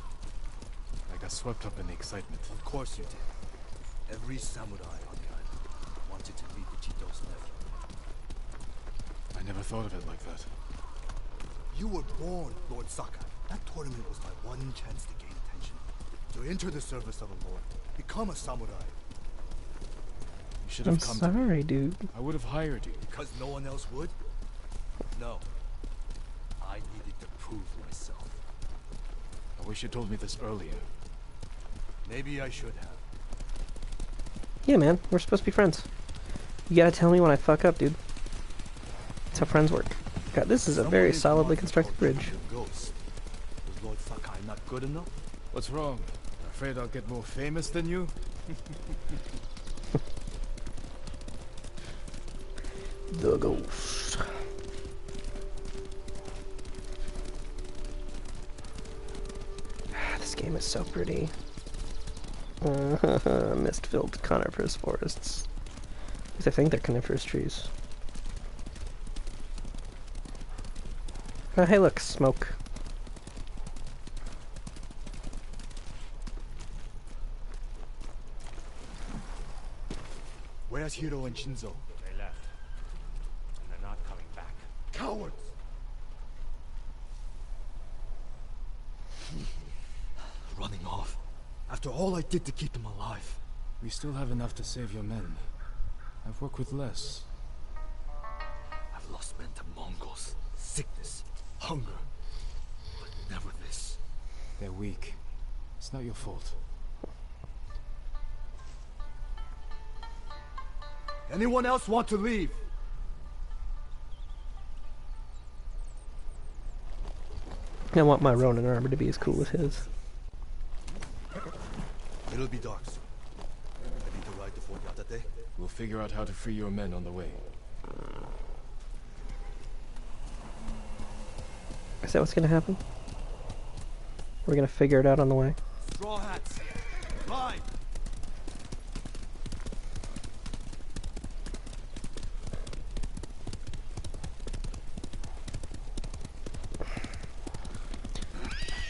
I got swept up in the excitement. Of course you did. Every samurai on the island wanted to meet Ichito's nephew. I never thought of it like that. You were born, Lord Sakai. That tournament was my one chance to gain attention. To enter the service of a lord. Become a samurai. You should I'm have come to me. sorry, dude. I would have hired you. Because no one else would? No. I needed to prove myself. I wish you told me this earlier. Maybe I should have. Yeah, man. We're supposed to be friends. You gotta tell me when I fuck up, dude. That's how friends work. God, this is a very solidly constructed bridge. Ghost. Was Lord Sakai not good enough? What's wrong? Afraid I'll get more famous than you? The ghost. This game is so pretty. Mist-filled coniferous forests. At least I think they're coniferous trees. Oh, hey, look, smoke. Where's Hiro and Shinzo? They left. And they're not coming back. Cowards! Running off. After all I did to keep them alive. We still have enough to save your men. I've worked with less. I've lost men to Mongols, sickness, hunger. But never this. They're weak. It's not your fault. Anyone else want to leave? I want my Ronin armor to be as cool as his. It'll be dark soon. Ready to ride to Fort Yatate? We'll figure out how to free your men on the way. Is that what's gonna happen? We're gonna figure it out on the way. Straw hats! Ride!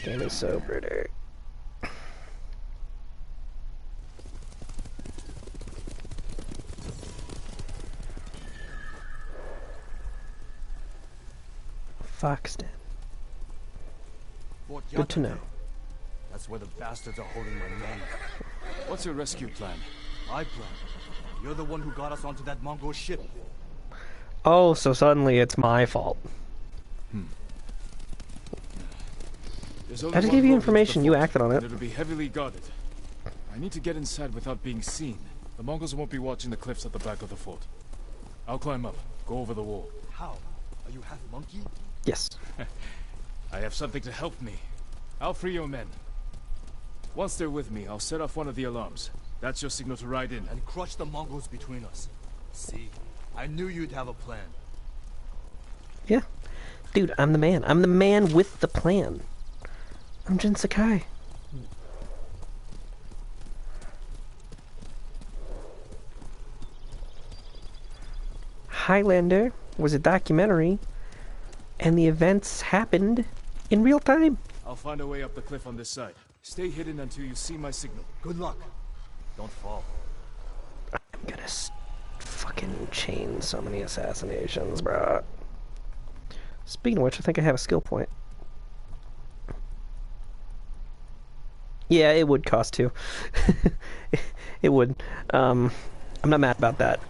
Game is so pretty. Foxden. Fort Good to Yatate. know. That's where the bastards are holding my men. What's your rescue plan? My plan. You're the one who got us onto that Mongol ship. Oh, so suddenly it's my fault. There's I only just one gave you road into the information, you fort, acted on it. and it'll be heavily guarded. I need to get inside without being seen. The Mongols won't be watching the cliffs at the back of the fort. I'll climb up, go over the wall. How? Are you half monkey? Yes. I have something to help me. I'll free your men. Once they're with me, I'll set off one of the alarms. That's your signal to ride in. And crush the Mongols between us. See? I knew you'd have a plan. Yeah. Dude, I'm the man. I'm the man with the plan. I'm Jin Sakai. Highlander was a documentary and the events happened in real time. I'll find a way up the cliff on this side. Stay hidden until you see my signal. Good luck. Don't fall. I'm gonna fucking chain so many assassinations, bruh. Speaking of which, I think I have a skill point. Yeah, it would cost 2. It would. I'm not mad about that.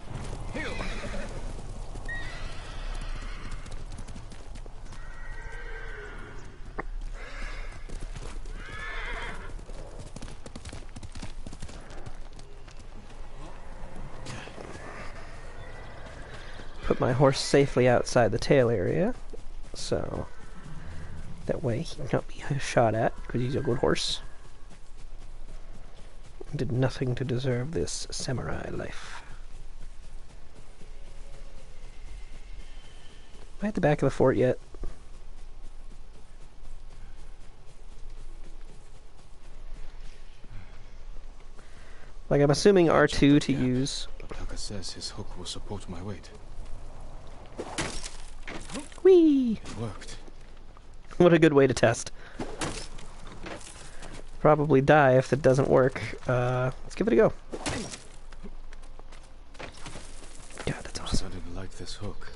Put my horse safely outside the tail area, so that way he cannot be shot at, because he's a good horse. Did nothing to deserve this samurai life. Am I at the back of the fort yet? Like, I'm assuming R2 to use. Taka says his hook will support my weight. Whee! It worked. What a good way to test. Probably die if it doesn't work. Let's give it a go. God, that's awesome. I didn't like this hook.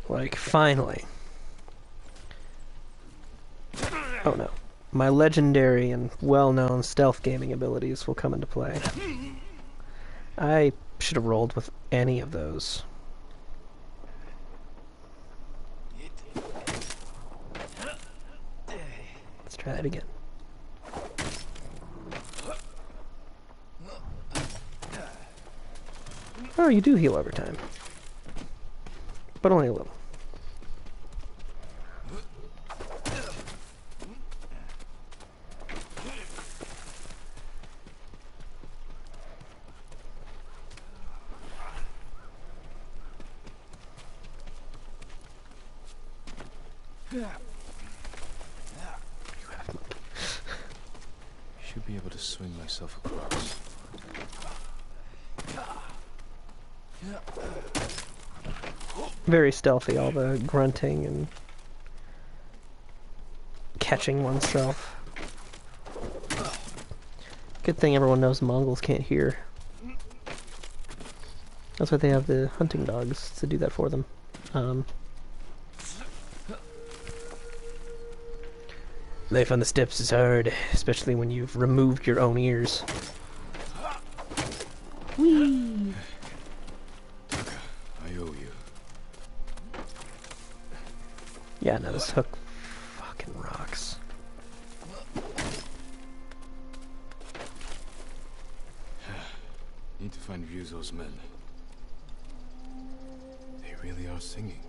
Like, finally. Oh no. My legendary and well-known stealth gaming abilities will come into play. I should have rolled with any of those. Let's try that again. Oh, you do heal over time. But only a little. Should be able to swing myself across. Very stealthy, all the grunting and catching oneself. Good thing everyone knows Mongols can't hear. That's why they have the hunting dogs to do that for them. Life on the steppes is hard, especially when you've removed your own ears. Whee! Taka, I owe you. Yeah, no, this hook fucking rocks. Need to find Ryuzo's men. They really are singing.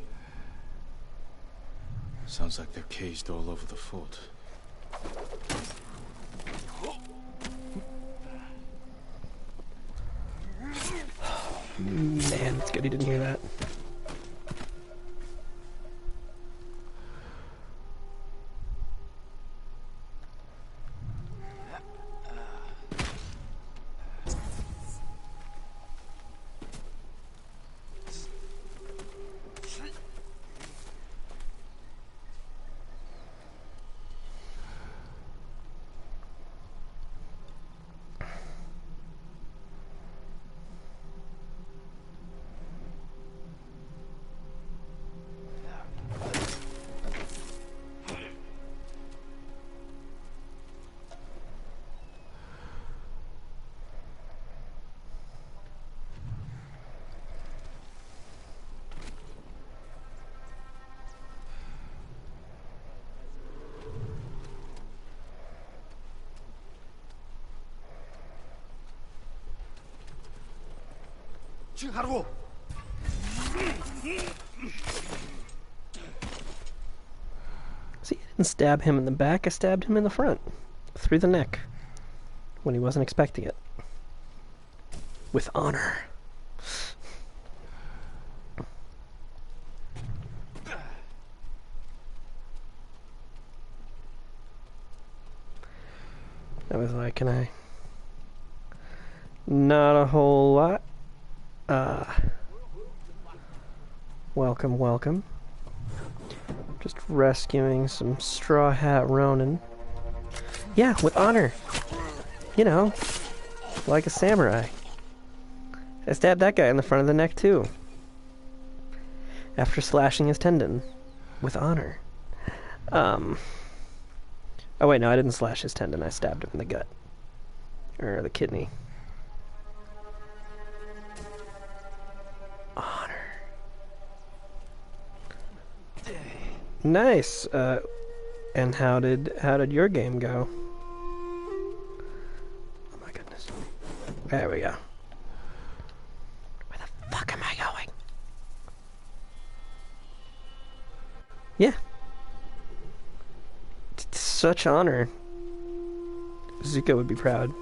Sounds like they're caged all over the fort. Man, it's good he didn't hear that. See, I didn't stab him in the back, I stabbed him in the front. Through the neck. When he wasn't expecting it. With honor. I was like, can I? Not a whole lot. Welcome, welcome. Just rescuing some Straw Hat Ronin. Yeah, with honor. You know, like a samurai. I stabbed that guy in the front of the neck too. After slashing his tendon. With honor. Oh wait, no, I didn't slash his tendon. I stabbed him in the gut. Or the kidney. Honor. Nice. And how did your game go? Oh my goodness. There we go. Where the fuck am I going? Yeah. It's such honor. Zuko would be proud.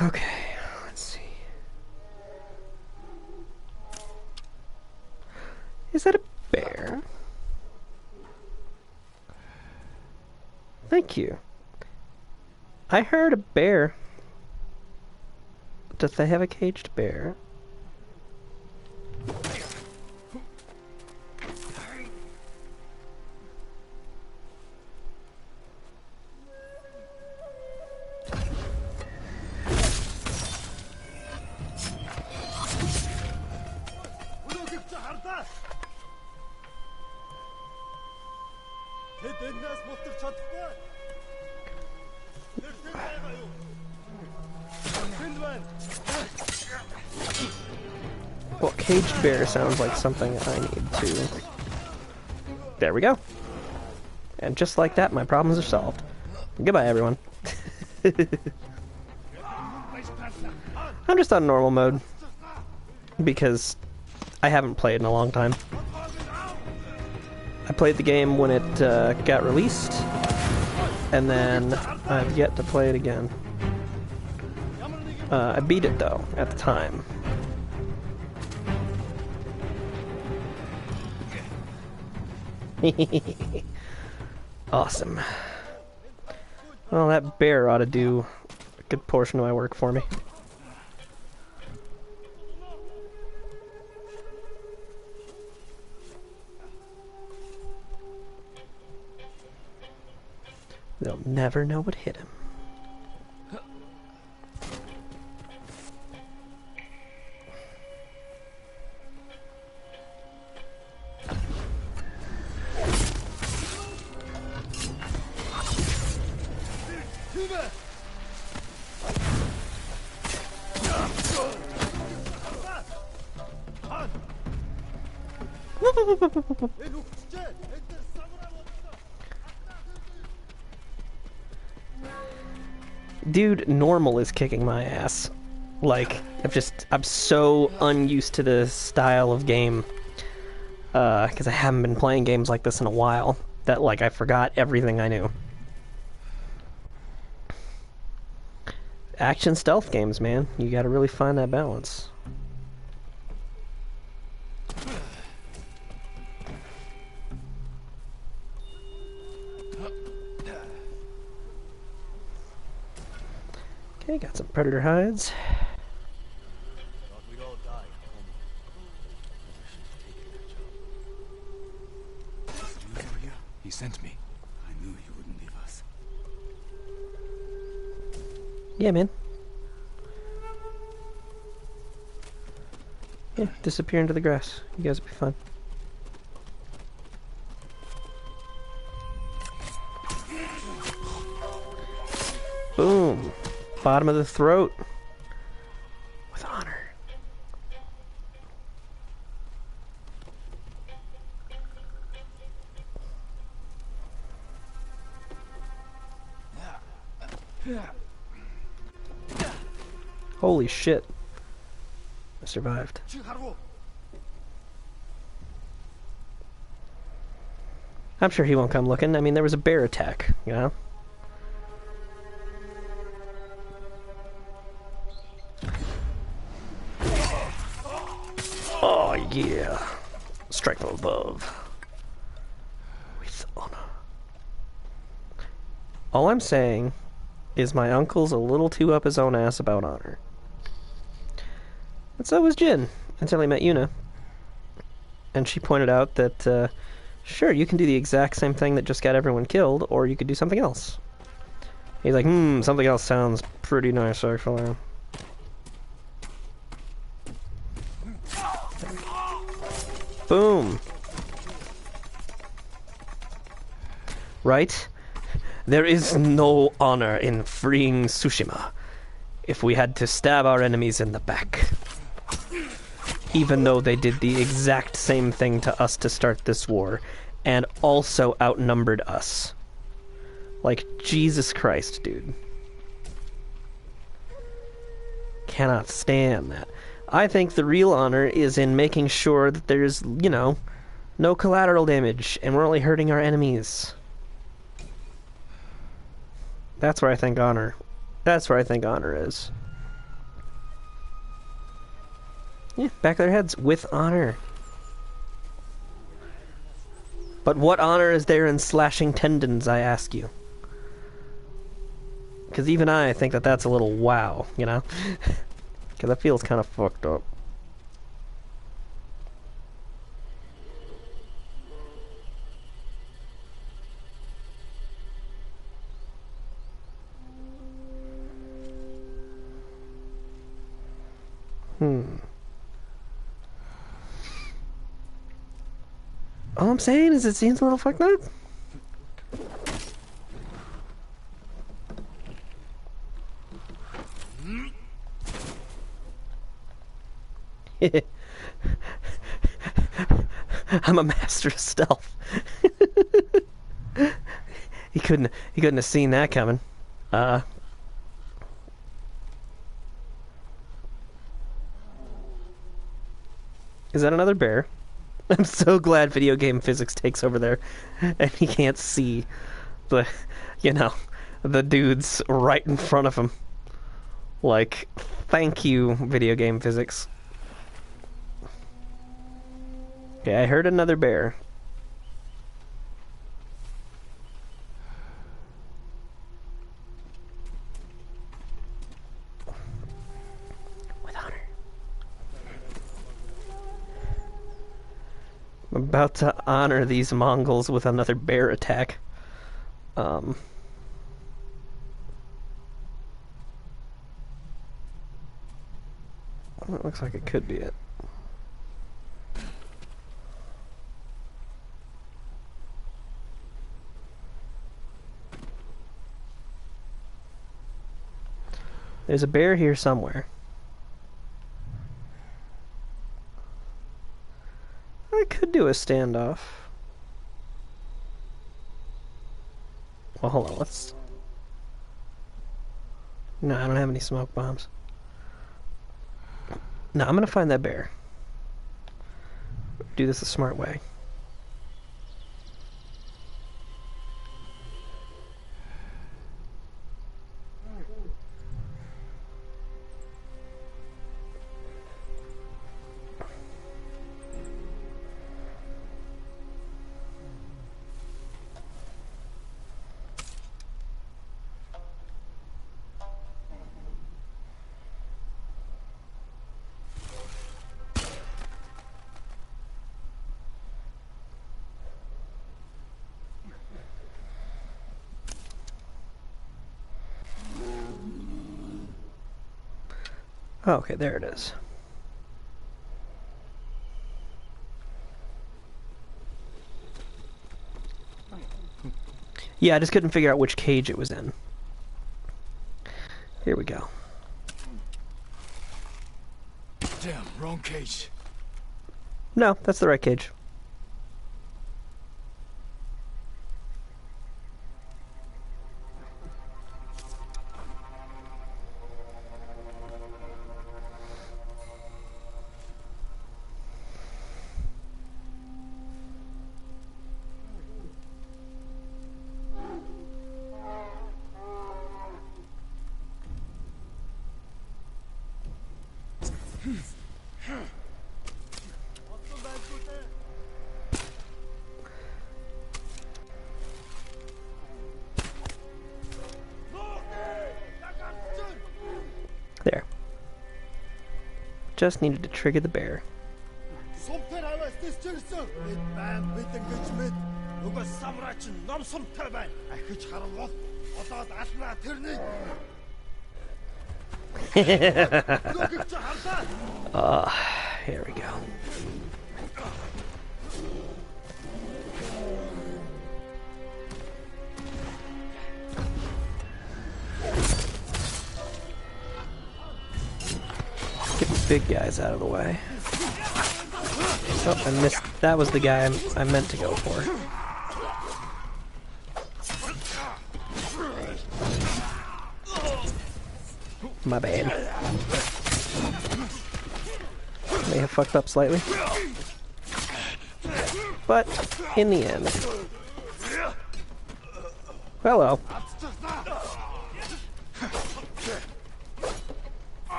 Okay, let's see. Is that a bear? Thank you. I heard a bear. Does they have a caged bear? Well, caged bear sounds like something I need to... There we go. And just like that, my problems are solved. Goodbye, everyone. I'm just on normal mode. Because I haven't played in a long time. I played the game when it got released. And then I've yet to play it again. I beat it, though, at the time. Awesome. Well, that bear ought to do a good portion of my work for me. They'll never know what hit him. Dude, normal is kicking my ass. Like, I'm so unused to this style of game. Because I haven't been playing games like this in a while. That, like, I forgot everything I knew. Action stealth games, man. You gotta really find that balance. Okay, got some predator hides. He sent me. I knew he wouldn't leave us. Yeah, man. Yeah, disappear into the grass. You guys will be fine. Boom. Bottom of the throat. With honor. Holy shit. I survived. I'm sure he won't come looking. I mean, there was a bear attack, you know? Yeah. Strike from above. With honor. All I'm saying is my uncle's a little too up his own ass about honor. And so was Jin, until he met Yuna. And she pointed out that, sure, you can do the exact same thing that just got everyone killed, or you could do something else. He's like, something else sounds pretty nice, actually. Boom. Right? There is no honor in freeing Tsushima if we had to stab our enemies in the back. Even though they did the exact same thing to us to start this war, and also outnumbered us. Like, Jesus Christ, dude. Cannot stand that. I think the real honor is in making sure that there's, you know, no collateral damage, and we're only hurting our enemies. That's where I think honor is. Yeah, back of their heads, with honor. But what honor is there in slashing tendons, I ask you? Because even I think that that's a little wow, you know? Because that feels kind of fucked up. All I'm saying is it seems a little fucked up. I'm a master of stealth. He couldn't have seen that coming. Is that another bear? I'm so glad video game physics takes over there and he can't see the, you know, the dudes right in front of him. Like, thank you, video game physics. Okay, I heard another bear. With honor. I'm about to honor these Mongols with another bear attack. It looks like it could be it. There's a bear here somewhere. I could do a standoff. Well, hold on, let's... No, I don't have any smoke bombs. No, I'm gonna find that bear. Do this a smart way. Oh, okay, there it is. Yeah, I just couldn't figure out which cage it was in. Here we go. Damn, wrong cage. No, that's the right cage. There. Just needed to trigger the bear. Here we go. Get the big guys out of the way. Oh, I missed. That was the guy I meant to go for. My bad. May have fucked up slightly. But, in the end. Hello.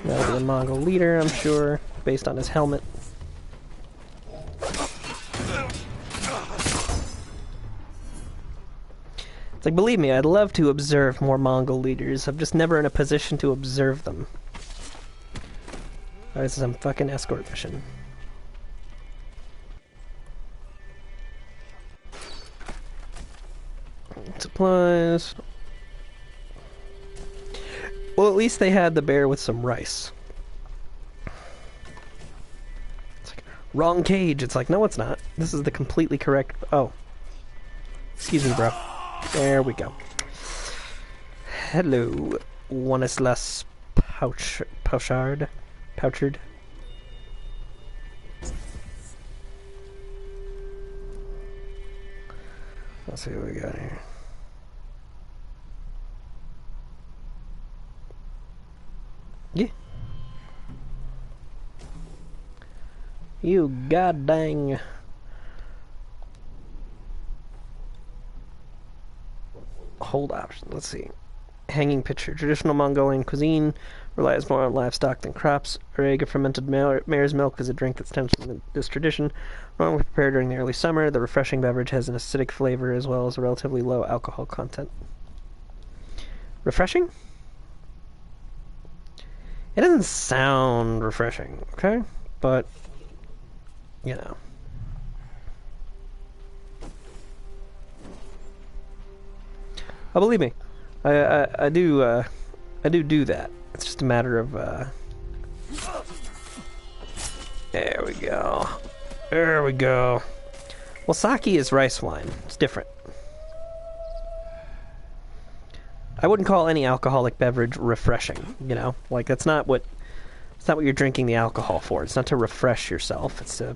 That'll be the Mongol leader, I'm sure, based on his helmet. It's like, believe me, I'd love to observe more Mongol leaders. I'm just never in a position to observe them. Oh, this is some fucking escort mission. Supplies. Well, at least they had the bear with some rice. It's like, wrong cage. It's like, no, it's not. This is the completely correct... Oh. Excuse me, bro. There we go. Hello, Wenceslas Pouchard. Let's see what we got here. Yeah. You goddamn. Hold option. Let's see. Hanging picture. Traditional Mongolian cuisine relies more on livestock than crops. Arega fermented mare's milk is a drink that stems from this tradition. Normally prepared during the early summer, the refreshing beverage has an acidic flavor as well as a relatively low alcohol content. Refreshing? It doesn't sound refreshing, okay? But, you know. Oh, believe me, I do that. It's just a matter of, there we go. There we go. Well, sake is rice wine. It's different. I wouldn't call any alcoholic beverage refreshing, you know? Like, it's not what you're drinking the alcohol for. It's not to refresh yourself. It's to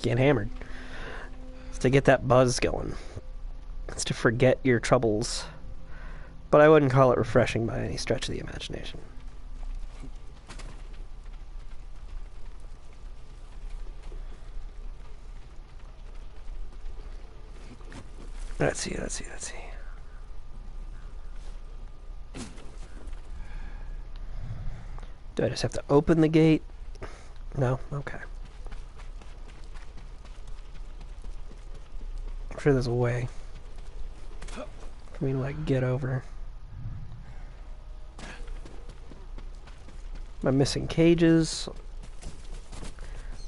get hammered. It's to get that buzz going. It's to forget your troubles. But I wouldn't call it refreshing by any stretch of the imagination. Let's see. Do I just have to open the gate? No? Okay. I'm sure there's a way for me to, like, get over. Am I missing cages?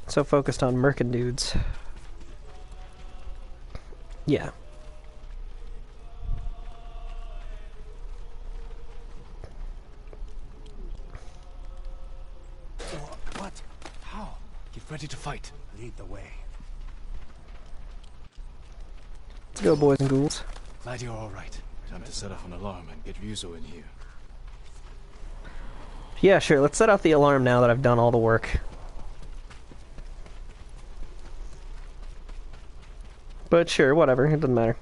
So focused on merkin dudes. Yeah. What? How? Get ready to fight. Lead the way. Let's go, boys and ghouls. Glad you're all right. Time to set off an alarm and get Ryuzo in here. Yeah, sure. Let's set off the alarm now that I've done all the work. But sure, whatever. It doesn't matter.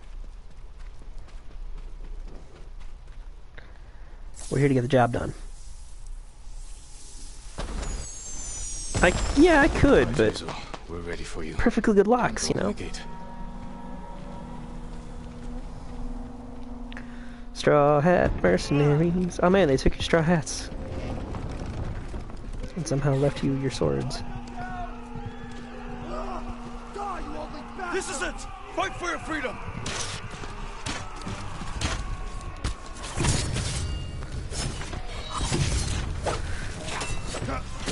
We're here to get the job done. Yeah, I could, but Ryuzo, we're ready for you. Perfectly good locks, you know. Straw hat mercenaries. Oh man, they took your straw hats. And somehow left you your swords. This is it! Fight for your freedom!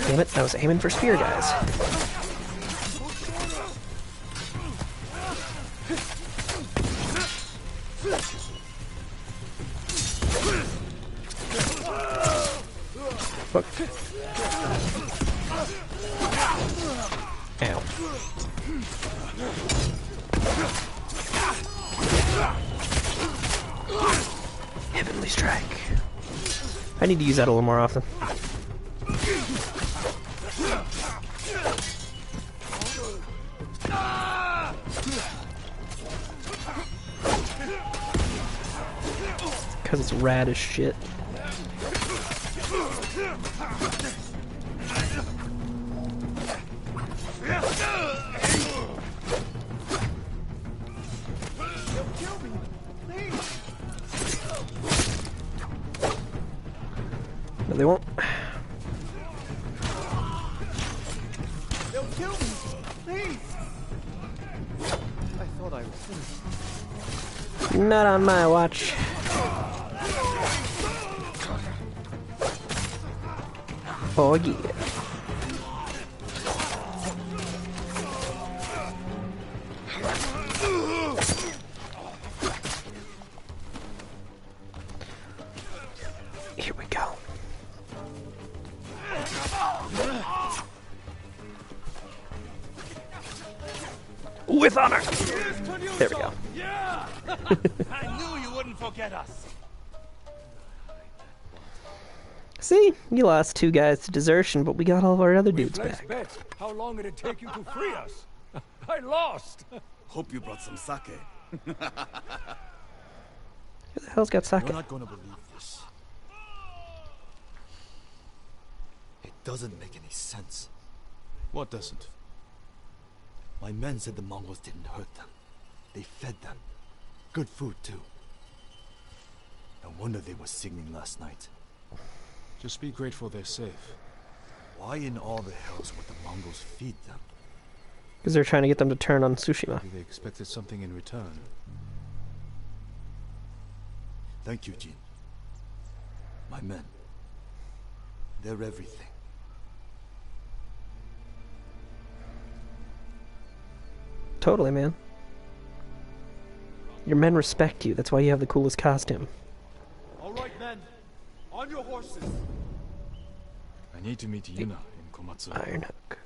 Damn it, I was aiming for spear guys. Fuck. Ow. Heavenly Strike. I need to use that a little more often. Because it's rad as shit. No, they won't. They'll kill me! Please! I thought I was finished. Not on my watch. Oh yeah. Here we go. With honor. There we go. Yeah! I knew you wouldn't forget us. See, you lost 2 guys to desertion, but we got all of our other dudes back. Bet. How long did it take you to free us? I lost. Hope you brought some sake. Who the hell's got sake? You're not gonna believe this. It doesn't make any sense. What doesn't? My men said the Mongols didn't hurt them. They fed them. Good food, too. No wonder they were singing last night. Just be grateful they're safe. Why in all the hells would the Mongols feed them? Because they're trying to get them to turn on Tsushima. Maybe they expected something in return. Thank you, Jin. My men. They're everything. Totally, man. Your men respect you. That's why you have the coolest costume. All right, men. On your horses. I need to meet Yuna in Komatsu. Iron Hook.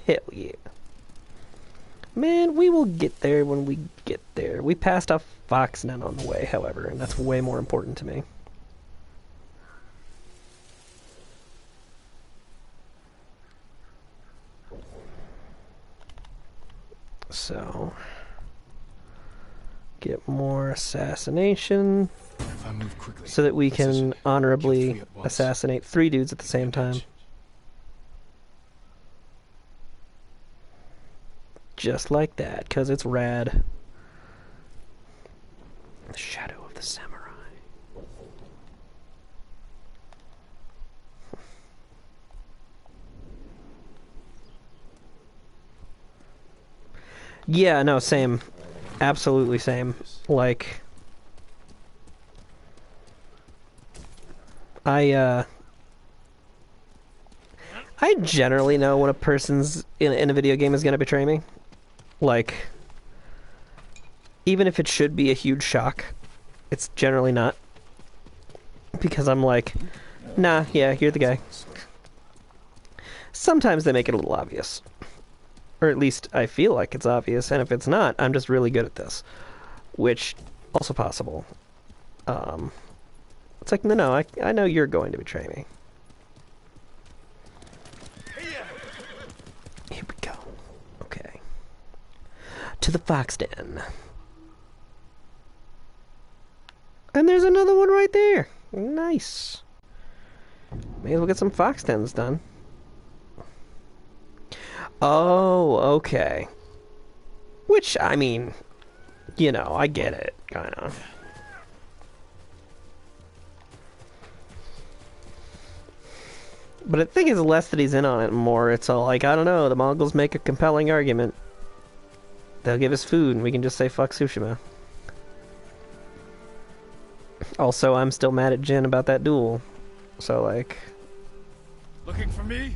Hell yeah. Man, we will get there when we get there. We passed off Foxden on the way, however, and that's way more important to me. So, get more assassination If I move quickly, so that we precision, can honorably kill 3 at once. assassinate 3 dudes at the same time. Just like that, because it's rad. The shadow of the samurai. Yeah, no, same. Absolutely same. Like, I generally know when a person's in a video game is going to betray me. Like, even if it should be a huge shock, it's generally not. Because I'm like, nah, yeah, you're the guy. Sometimes they make it a little obvious. Or at least I feel like it's obvious, and if it's not, I'm just really good at this. Which, also possible. It's like, no, I know you're going to betray me. Here we go. Okay. To the Fox Den. And there's another one right there. Nice. May as well get some Fox Dens done. Oh, okay. Which, I mean, you know, I get it, kind of. But I think it's less that he's in on it, more it's all like, I don't know, the Mongols make a compelling argument. They'll give us food, and we can just say fuck Tsushima. Also, I'm still mad at Jin about that duel. So, like... Looking for me?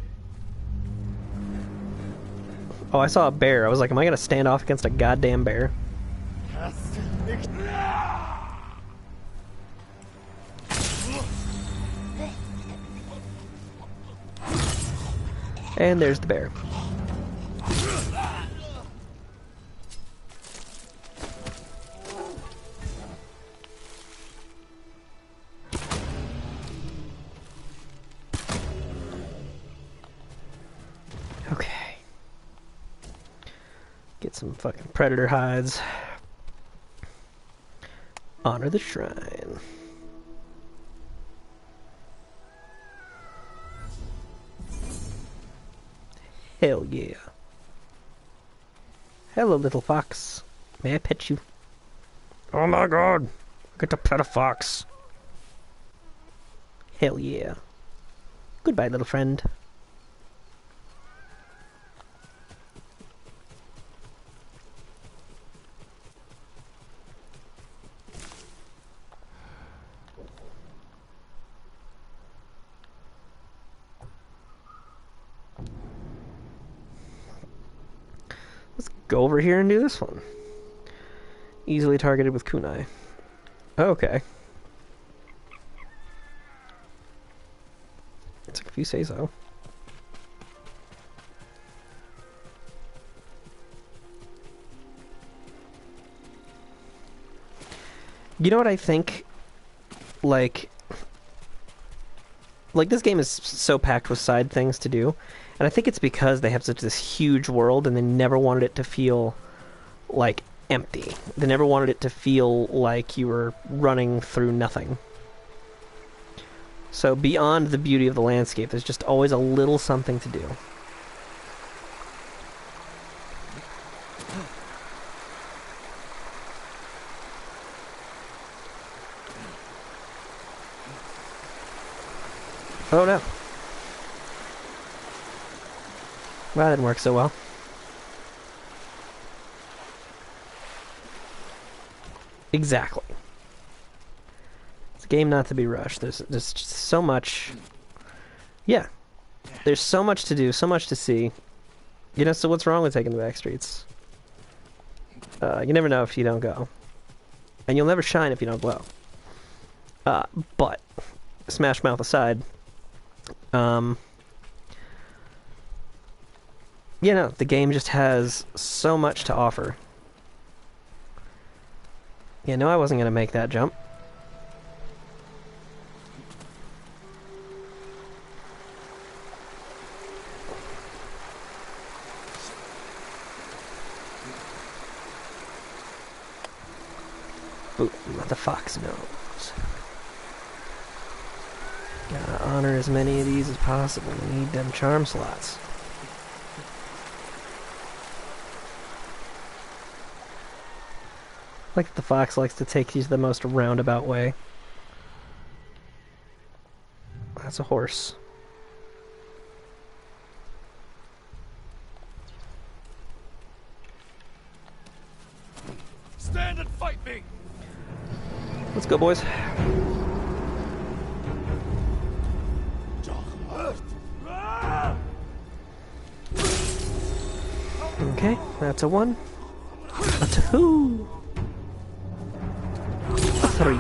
Oh, I saw a bear. I was like, am I gonna stand off against a goddamn bear? And there's the bear. Okay. Get some fucking predator hides. Honor the shrine. Hell yeah. Hello, little fox. May I pet you? Oh my god. I get to pet a fox. Hell yeah. Goodbye, little friend. Let's go over here and do this one. Easily targeted with kunai. Okay. It's like if you say so. You know what I think? Like this game is so packed with side things to do, and I think it's because they have such this huge world and they never wanted it to feel like empty. They never wanted it to feel like you were running through nothing. So beyond the beauty of the landscape, there's just always a little something to do. Oh no. Well, that didn't work so well. Exactly. It's a game not to be rushed. There's just so much... Yeah. There's so much to do, so much to see. You know, so what's wrong with taking the back streets? You never know if you don't go. And you'll never shine if you don't glow. But, Smash Mouth aside... you know, the game just has so much to offer. Yeah, no, I wasn't going to make that jump. Boom, let the fox knows. Gotta honor as many of these as possible. We need them charm slots. Like the fox likes to take these the most roundabout way. That's a horse. Stand and fight me! Let's go, boys. Okay, that's a 1. A 2. A 3.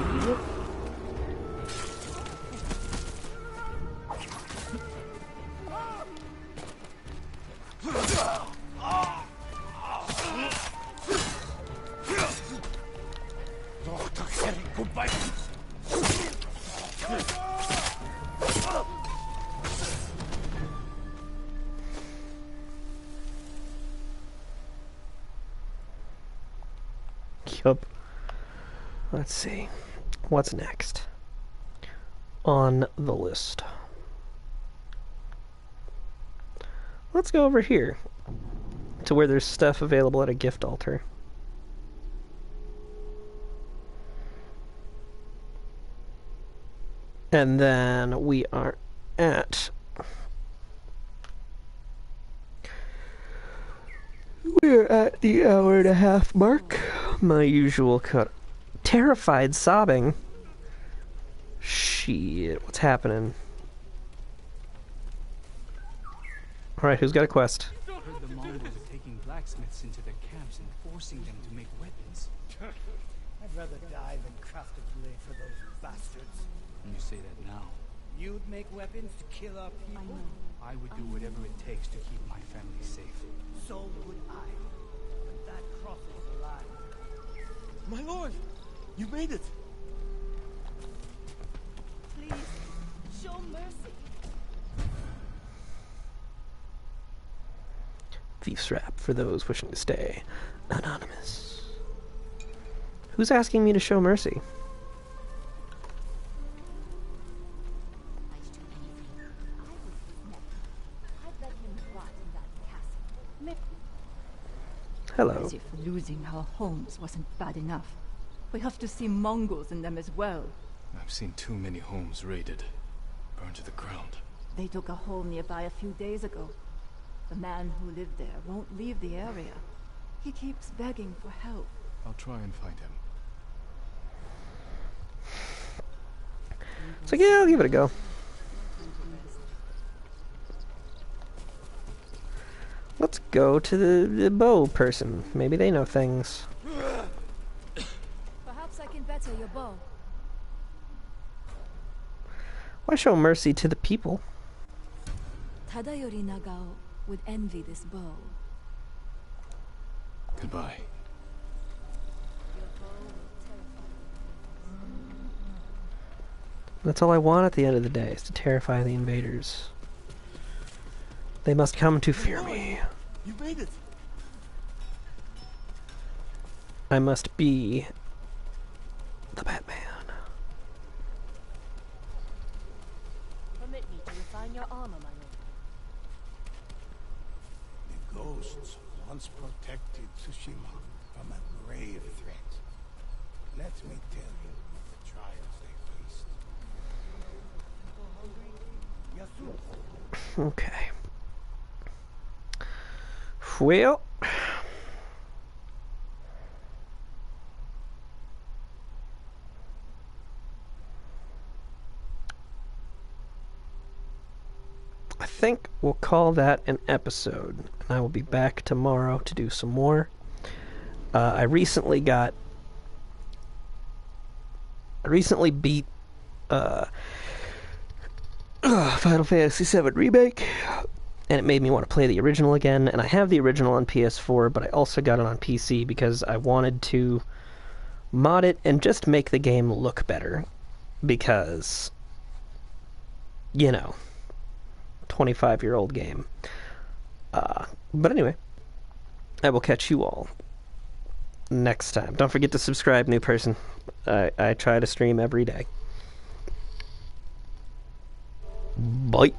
Yup. Let's see. What's next on the list? Let's go over here to where there's stuff available at a gift altar. And then we are at We're at the hour-and-a-half mark. My usual cut. Terrified sobbing. Shit, what's happening? Alright, who's got a quest? I heard the Mongols are taking blacksmiths into their camps and forcing them to make weapons. I'd rather die than craft a blade for those bastards. You say that now. You'd make weapons to kill our people? I would do whatever it takes to keep my family safe. So would I. But that crosses the line. My lord! You made it! Please, show mercy. Thief's Rap for those wishing to stay anonymous. Who's asking me to show mercy? Hello. As if losing our homes wasn't bad enough. We have to see Mongols in them as well. I've seen too many homes raided, burned to the ground. They took a home nearby a few days ago. The man who lived there won't leave the area. He keeps begging for help. I'll try and find him. So yeah, I'll give it a go. Let's go to the bow person. Maybe they know things. Perhaps I can better your bow. Why show mercy to the people? Tadayori Nagao would envy this bow. Goodbye. That's all I want at the end of the day, is to terrify the invaders. They must come to fear me. You made it! I must be the Batman. Permit me to refine your armor, my lord. The ghosts once protected Tsushima from a grave threat. Let me tell you of the trials they faced. Okay. Well, I think we'll call that an episode, and I will be back tomorrow to do some more. I recently beat Final Fantasy VII Remake, and it made me want to play the original again, and I have the original on PS4, but I also got it on PC because I wanted to mod it and just make the game look better, because, you know, 25-year-old game. But anyway, I will catch you all next time. Don't forget to subscribe, new person. I try to stream every day. Bye.